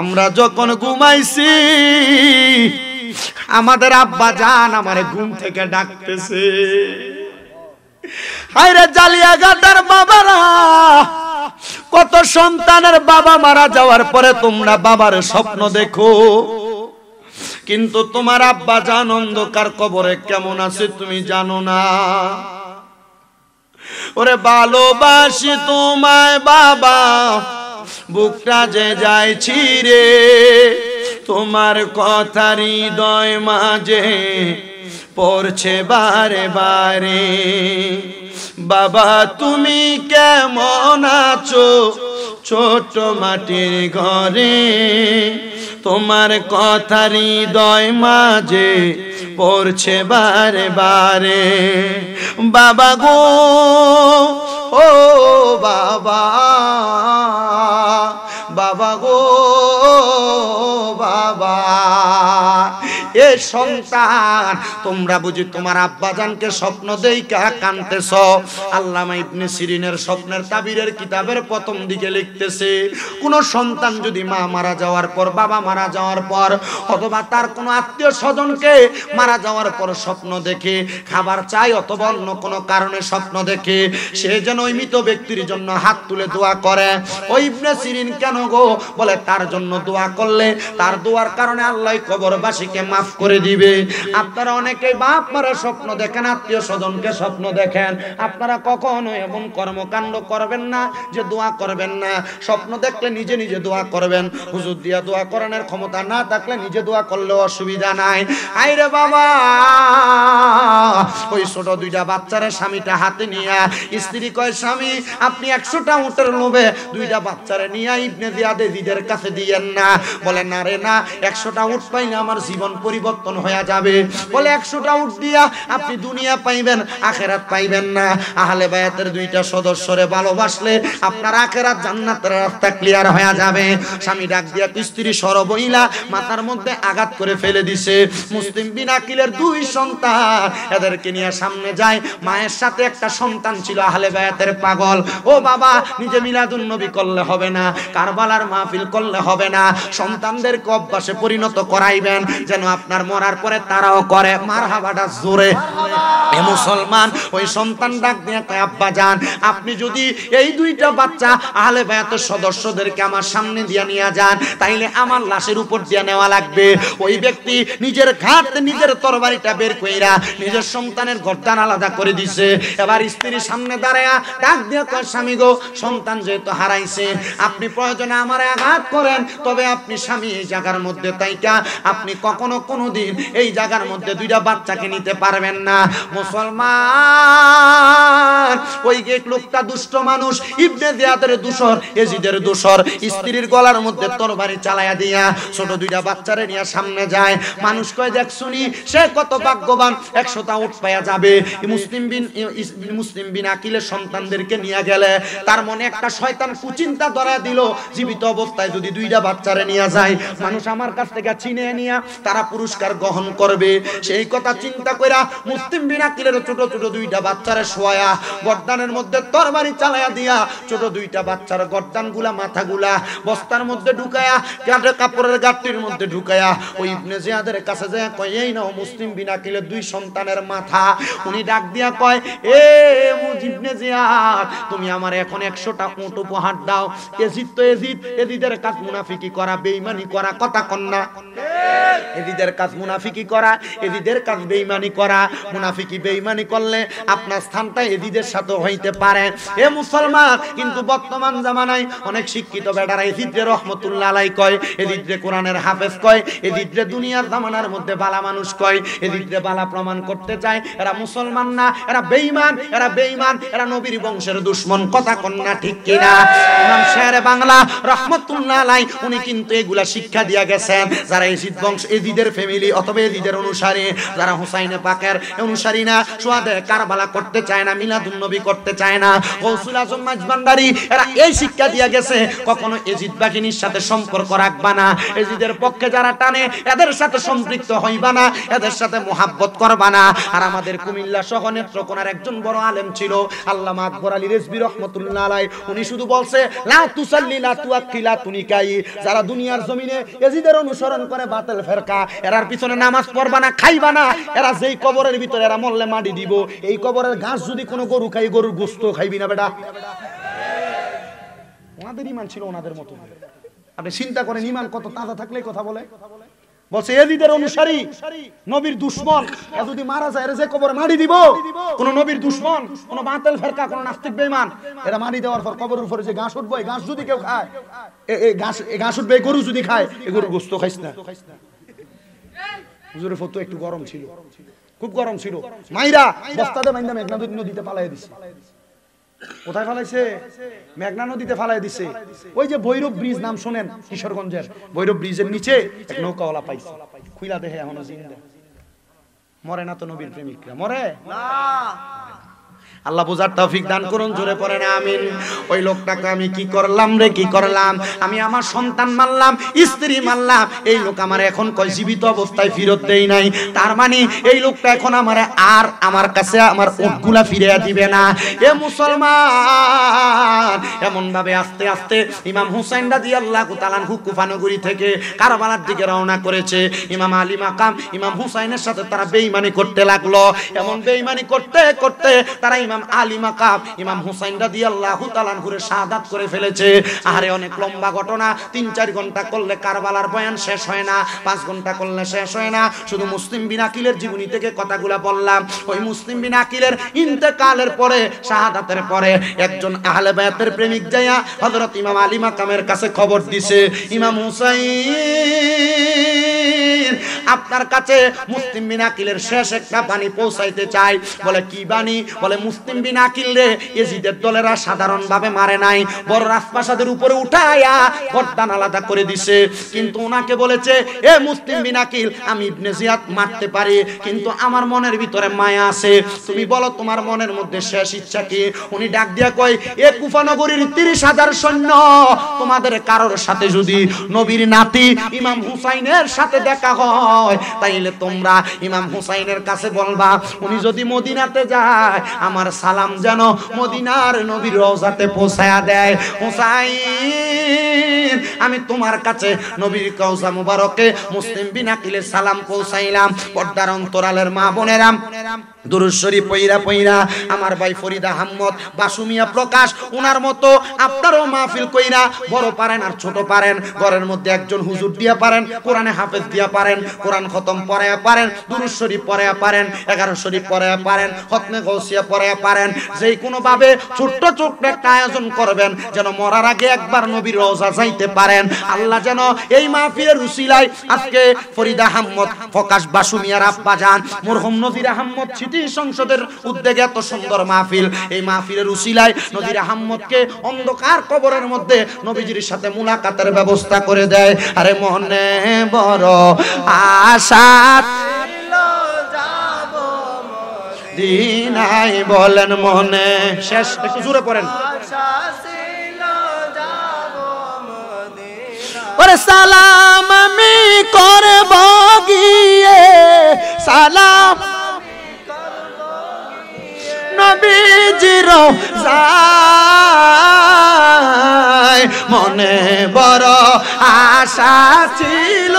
আমরা যখন ঘুমাইছি আমাদের আব্বা জান আমারে ঘুম থেকে ডাকতেছে। হায়রে জালিয়াঘাটার বাবারা, কত সন্তানের বাবা মারা যাওয়ার পরে তোমরা বাবার স্বপ্ন দেখো, কিন্তু তোমার আব্বা জান অন্ধকার কবরে কেমন আছে তুমি জানো না। ওরে ভালোবাসি তোমায় বাবা, বুকটা যে যায় ছিঁড়ে, তোমার কথা হৃদয় মাঝে পড়ছে বারে বারে। বাবা তুমি কেমন আছো ছোট মাটির ঘরে, তোমার কথা হৃদয় মাঝে পড়ছে বারে বারে। বাবা গো ও বাবা, বাবা গো বাবা, এ সন্তান তোমরা বুঝি তোমার আব্বাজানকে স্বপ্ন দেইকা কানতেছ। আল্লামা ইবনে সিরিনের স্বপ্নের তাবিরের কিতাবের প্রথম দিকে লিখতেছে, কোন সন্তান যদি মা মারা যাওয়ার পর, বাবা মারা যাওয়ার পর, অথবা তার কোনো আত্মীয় স্বজনকে মারা যাওয়ার পর স্বপ্ন দেখে, খাবার চাই অথবা অন্য কোনো কারণে স্বপ্ন দেখে, সে যেন ওই মৃত ব্যক্তির জন্য হাত তুলে দোয়া করে। ওই ইবনে সিরিন কেন গো? বলে তার জন্য দোয়া করলে তার দোয়ার কারণে আল্লাহ কবরবাসীকে মাফ করে দিবে। আপনারা অনেকেই বাপ মারা স্বপ্ন দেখেন, আত্মীয় স্বজনকে স্বপ্ন দেখেন, আপনারা কখনো এমন কর্মকাণ্ড করবেন না যে দোয়া করবেন না। স্বপ্ন দেখলে নিজে নিজে দোয়া করবেন। হুজুর দিয়া দোয়া করানোর ক্ষমতা না থাকলে নিজে দোয়া করলেও অসুবিধা নাই। আইরে বাবা, ওই ছোট দুইটা বাচ্চারা স্বামীটা হাতে নিয়ে, স্ত্রী কয় স্বামী আপনি 100টা উটের লোভে দুইটা বাচ্চারা নিয়ে ইবনে জিয়াদ এজিদের কাছে দিয়েন না। বলে না রে না, 100টা উট পাইলে আমার জীবন পরিবর্তন হয়ে যাবে। বলে 100টা উট দিয়া আপনি দুনিয়া পাইবেন, আখেরাত পাইবেন না। আহলে বায়াতের দুইটা সদস্যরে ভালোবাসলে আপনার আখেরাত জান্নাতের রাস্তা ক্লিয়ার হয়ে যাবে। স্বামী ডাক দিয়া স্ত্রী সরবইলা মাথার মধ্যে আঘাত করে ফেলে দিছে। মুসলিম বিন আকিলের 2 সন্তান, এদেরকে নিয়ে সামনে যায়। মায়ের সাথে একটা সন্তান ছিল আহলে বায়াতের পাগল। ও বাবা, নিজে মিলাদুন নবী করলে হবে না, কারবালার মাহফিল করলে হবে না, সন্তানদেরকে অভ্যাসে পরিণত করাইবেন যেন আপনার মরার পরে তারাও করে। মারহাবাটা জোরে। এ মুসলমান, ওই সন্তান ডাক দিয়ে কয় আব্বা জান, আপনি যদি এই 2টা বাচ্চা আহলে বায়াতের সদস্যদেরকে আমার সামনে দিয়ে নিয়ে যান, তাইলে আমার লাশের উপর দিয়ে নেওয়া লাগবে। ওই ব্যক্তি নিজের ঘাট নিজের তরবারিটা বের কইরা নিজের সন্তানের গর্দান আলাদা করে দিছে। এবার স্ত্রীর সামনে দাঁড়ায়া ডাক দিয়ে কয় স্বামী গো, সন্তান যেহেতু হারাইছে, আপনি প্রয়োজনে আমারে আঘাত করেন, তবে আপনি স্বামী এই জায়গার মধ্যে তাইকা আপনি কখনো কোনোদিন এই জায়গার মধ্যে 2টা বাচ্চাকে নিতে পারবেন না। মুসলমান, ওই লোকটা দুষ্ট মানুষ, ইবনে জিয়াদের দোসর, এজিদের দোসর, স্ত্রীর গলার মধ্যে তরবারি চালায়া দিয়া ছোট 2টা বাচ্চারে নিয়ে সামনে যায়। মানুষ কয় দেখ শুনি সে কত ভাগ্যবান, 100টা উট পায়া যাবে। মুসলিম বিন আকিলের সন্তানদেরকে নিয়ে গেলে তার মনে একটা শয়তান কুচিন্তা ধরা দিল, জীবিত অবস্থায় যদি 2টা বাচ্চারে নিয়ে যায়, মানুষ আমার কাছ থেকে চিনে নিয়ে তারা পুরস্কার গ্রহণ করবে। সেই কথা চিন্তা কইরা মুসলিম বিন আকিলের ছোট ছোট 2টা বাচ্চারে শোয়া গর্দানের মধ্যে তরবারি চালায়া দিয়া ছোট 2টা বাচ্চার গর্দানগুলা মাথাগুলা বস্তার মধ্যে ঢুকায়া কাপড়ের গাঁটটির মধ্যে ঢুকায়া ওই ইবনে জিয়াদের কাছে যায় কয় এই নাও মুসলিম বিন আকিলের 2 সন্তানের মাথা। উনি ডাক দিয়া কয় এ ইবনে জিয়াদ, তুমি আমার এখন 100টা উট উপহার দাও। এজিদ তো এজিদ, এজিদের কাজ মুনাফিকি করা, বেঈমানি করা, কথা কন্না। এজিদের কাজ মুনাফিকি করা, এজিদের কাজ বেঈমানি করা। মুনাফিকি বেঈমানি করলে আপনার স্থানটা এজিদের সাথে হইতে পারে। এ মুসলমান, কিন্তু বর্তমান জামানায় অনেক শিক্ষিত বেটারা এজিদরে রহমতুল্লাহ আলাইহি কয়, এজিদরে কোরআনের হাফেজ কয়, এজিদরে দুনিয়ার জামানার মধ্যে বালা মানুষ কয়, এজিদরে বালা প্রমাণ করতে চায়। এরা মুসলমান না, এরা বেঈমান, এরা বেঈমান, এরা নবীর বংশের দুশমন, কথা কন্না ঠিক কিনা? ইমাম শেরে বাংলা রহমতুল্লাহ আলাইহি উনি কিন্তু এগুলা শিক্ষা দিয়া গেছেন। যারা এজিদ বংশ, এজিদের ফ্যামিলি অথবা এজিদের অনুসারী, যারা হুসাইনে পাকের অনুসারী না, সুহাদে কারবালা করতে চায় না, মিলাদুন নবী করতে চায় না, গৌসুল আজম মাঝবান্ডারি, এরা এই শিক্ষা দিয়া গেছে কখনো এজিদ বাহিনীর সাথে সম্পর্ক রাখবা না, এজিদের পক্ষে যারা টানে এদের সাথে সম্পৃক্ত হইবা না, এদের সাথে মুহাব্বত করবা না। আর আমাদের কুমিল্লা সহ নেত্রকোনার একজন বড় আলেম ছিল আল্লামা আকবর আলী রিজভী রহমাতুল্লাহ আলাইহি, উনি শুধু বলছে লা তুসাল্লি লা তুআক্কি লা তুনিকাই, যারা দুনিয়ার জমিনে এজিদের অনুসরণ করে বাতিল ফেরকা, এরার পিছনে নামাজ পড়বা না, খাইবা না। এরা যেই কবরের ভিতরে এরা মরলে মাটি দিব, এই কবরের ঘাস যদি কোনো গরু খাই, গরুর গোশত খাইবি না বেটা। ওনাদের ঈমান ছিল ওনাদের মতো। আপনি চিন্তা করেন ঈমান কত তাজা থাকলে কথা বলে। বলছে এজিদের অনুসারী, নবীর দুশমন, এ যদি মারা যায় এর যে কবরে মাটি দিব, কোন নবীর দুশমন, কোন বাতিল ফেরকা, কোন নাস্তিক বেঈমান, এরা মাটি দেওয়ার পর কবরের উপরে যে ঘাস উঠবে, ঘাস যদি কেউ খায়, এই ঘাস উঠবে, গরু যদি খায়, এই গরুর গোশত খাইস না। হুজুরের ফটো একটু গরম ছিল, খুব গরম ছিল, মাইরা বস্তাতে বাইন্দা মেঘনা নদীতে পালাই দিছে। কোথায় ফালাইছে? মেঘনা নদীতে ফালাই দিছে। ওই যে ভৈরব ব্রিজ নাম শুনেন, কিশোরগঞ্জের ভৈরব ব্রিজের নিচে এক নৌকাওয়ালা পাইছে, খুইলা দেখে এখনো জিন্দা। মরে না তো নবীর প্রেমিকরা, মরে না। আল্লাহ বুঝার তৌফিক দান করুন, জোরে পড়েন আমিন। ওই লোকটাকে আমি কি করলাম রে, কি করলাম? আমি আমার সন্তান মারলাম, স্ত্রী মারলাম, এই লোক আমার এখন কয় জীবিত অবস্থায় ফেরত দেই নাই। তার মানে এই লোকটা এখন আমারে আর আমার কাছে আমার উটগুলা ফিরিয়ে দিবে না। এ মুসলমান, এমন ভাবে আস্তে আস্তে ইমাম হুসাইন রাদিয়াল্লাহু তাআলা আনহু কুফা নগরী থেকে কারবালার দিকে রওনা করেছে। ইমাম আলী মাকাম ইমাম হুসাইনের সাথে তারা বেঈমানি করতে লাগলো। এমন বেঈমানি করতে করতে তারা ইমাম আলী মাকাম ইমাম হুসাইন রাদিয়াল্লাহু তাআলা আনহুর শাহাদাত করে ফেলেছে। আরে অনেক লম্বা ঘটনা, 3-4 ঘন্টা করলে কারবালার বয়ান শেষ হয় না, 5 ঘন্টা করলে শেষ হয় না। শুধু মুসলিম বিন আকিলের জীবনী থেকে কথাগুলা বললাম। ওই মুসলিম বিন আকিলের ইন্তেকালের পরে, শাহাদাতের পরে একজন আহলে বায়াতের প্রেমিক যাইয়া হযরত ইমাম আলী মাকামের কাছে খবর দিছে, ইমাম হুসাইন আপনার কাছে মুসলিম বিন আকিলের শেষ একটা বাণী পৌঁছাইতে চাই। বলে কি বাণী? বলে মুসলিম বিন আকিল রে ইয়েজিদের দলেরা সাধারণ ভাবে মারে নাই, বড় রাজপ্রাসাদের উপরে উঠায়া গর্দান আলাদা করে দিছে। কিন্তু ওনাকে বলেছে, এ মুসলিম বিন আকিল, আমি ইবনে জিয়াদ মারতে পারি, কিন্তু আমার মনের ভিতরে মায়া আছে, তুমি বলো তোমার মনের মধ্যে শেষ ইচ্ছা কি? উনি ডাক দিয়া কয়, এ কুফা নগরীর 30,000 সৈন্য তোমাদের কারোর সাথে যদি নবীর নাতি ইমাম হুসাইনের সাথে দেখা হয়, তাইলে তোমরা ইমাম হুসাইনের কাছে বলবা উনি যদি মদিনাতে যায় আমার সালাম যেন মদিনার নবীর রওজাতে পৌঁছায়া দেয়। হুসাইন, আমি তোমার কাছে নবীর রওজা মুবারকে মুসলিম বিন আকিলের সালাম পৌঁছাইলাম। পর্দার অন্তরালের মা বোনেরা, দুরূদ শরীফ পয়রা পয়রা আমার ভাই ফরিদ আহমদ বাসুমিয়া প্রকাশ, ওনার মতো আপনারও মাহফিল কইরা, বড় পারেন আর ছোট পারেন, ঘরের মধ্যে একজন হুজুর দিয়া পারেন, কোরআনে হাফেজ দিয়া পারেন, কোরআন খতম পড়ায়া পারেন, দুরূদ শরীফ পড়ায়া পারেন, 11 শরীফ পড়ায়া পারেন, খতমে গৌসিয়া পড়ায়া পারেন। যেই কোনো ভাবে ছোট্ট ছোট্ট একটা আয়োজন করবেন, যেন মরার আগে একবার নবীর রওজা যাইতে পারেন। আল্লাহ যেন এই মাহফিলের উসিলায় আজকে ফরিদ আহমদ প্রকাশ বাসুমিয়ার আব্বা জান মরহুম নজির আহমদ সিটি সংসদের উদ্যোগে এত সুন্দর মাহফিল, এই মাহফিলের উসিলায় নজির আহমদকে অন্ধকার কবরের মধ্যে নবীজির সাথে মুলাকাতের ব্যবস্থা করে দেয়। আরে মনে বড় আশা দিনাই, বলেন মনে শেষ, একটু জোরে পড়েন। ওরে সালাম আমি করব গিয়ে, সালাম নবীজির রওজায়, মনে বড় আশা ছিল,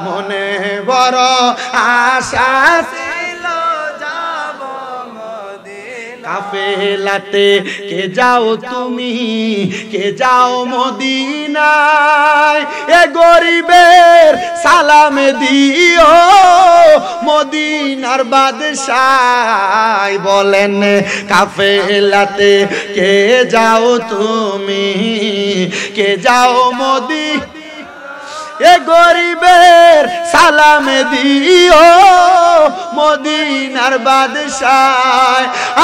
মনে বড় আশা ছিল যাব মদিনা। কাফেলাতে কে যাও তুমি, কে যাও মদিনায়, এ গরিবের সালাম দিও মদিনার বাদশাহ। বলেন কাফেলাতে কে যাও তুমি, কে যাও মদিনা, এ গরিবের সালাম দিও মদিনার বাদশাহ।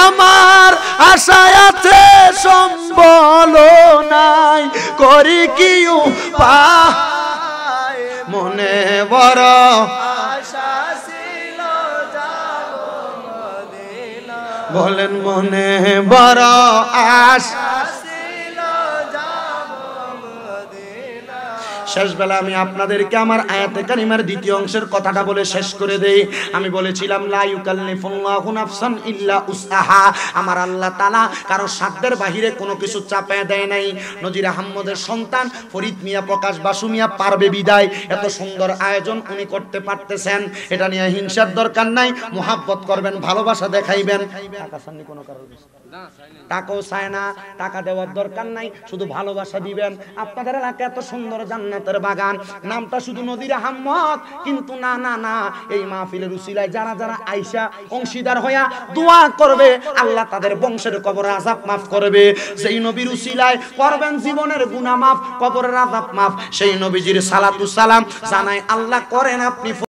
আমার আশায় আছে সম্বল নাই, করি কি উপায়, মনে বড় আশা ছিল যাব মদিনা। বলেন মনে বড় আশা। শেষ বেলা আমি আপনাদেরকে আমার আয়াতে কারিমার দ্বিতীয় অংশের কথাটা বলে শেষ করে দেই। আমি বলেছিলাম লা ইউকাল্লিফুল্লাহু নাফসান ইল্লা উসআহা, আমার আল্লাহ তাআলা কারো সাধ্যের বাহিরে কোনো কিছু চাপায় দেয় নাই। নজির আহমদের সন্তান ফরিদ মিয়া প্রকাশ বাসু মিয়া পারবে বিদায়, এত সুন্দর আয়োজন উনি করতে পারতেছেন, এটা নিয়ে হিংসার দরকার নাই, মুহাব্বত করবেন, ভালোবাসা দেখাইবেন। টাকা চাননি কোনো কারণ, টাকাও চায় না, টাকা দেওয়ার দরকার নাই, শুধু ভালোবাসা দিবেন। আপনাদের এলাকায় এত সুন্দর জান্নাত জান্নাতের বাগান। নামটা শুধু নদীর আহমদ, কিন্তু না না না, এই মাহফিলের উসিলায় যারা যারা আয়েশা অংশীদার হইয়া দোয়া করবে আল্লাহ তাদের বংশের কবরের আযাব মাফ করবে। যেই নবীর উসিলায় করবেন জীবনের গুনাহ মাফ, কবরের আযাব মাফ, সেই নবীজির সালাতু সালাম জানাই আল্লাহ করেন আপনি।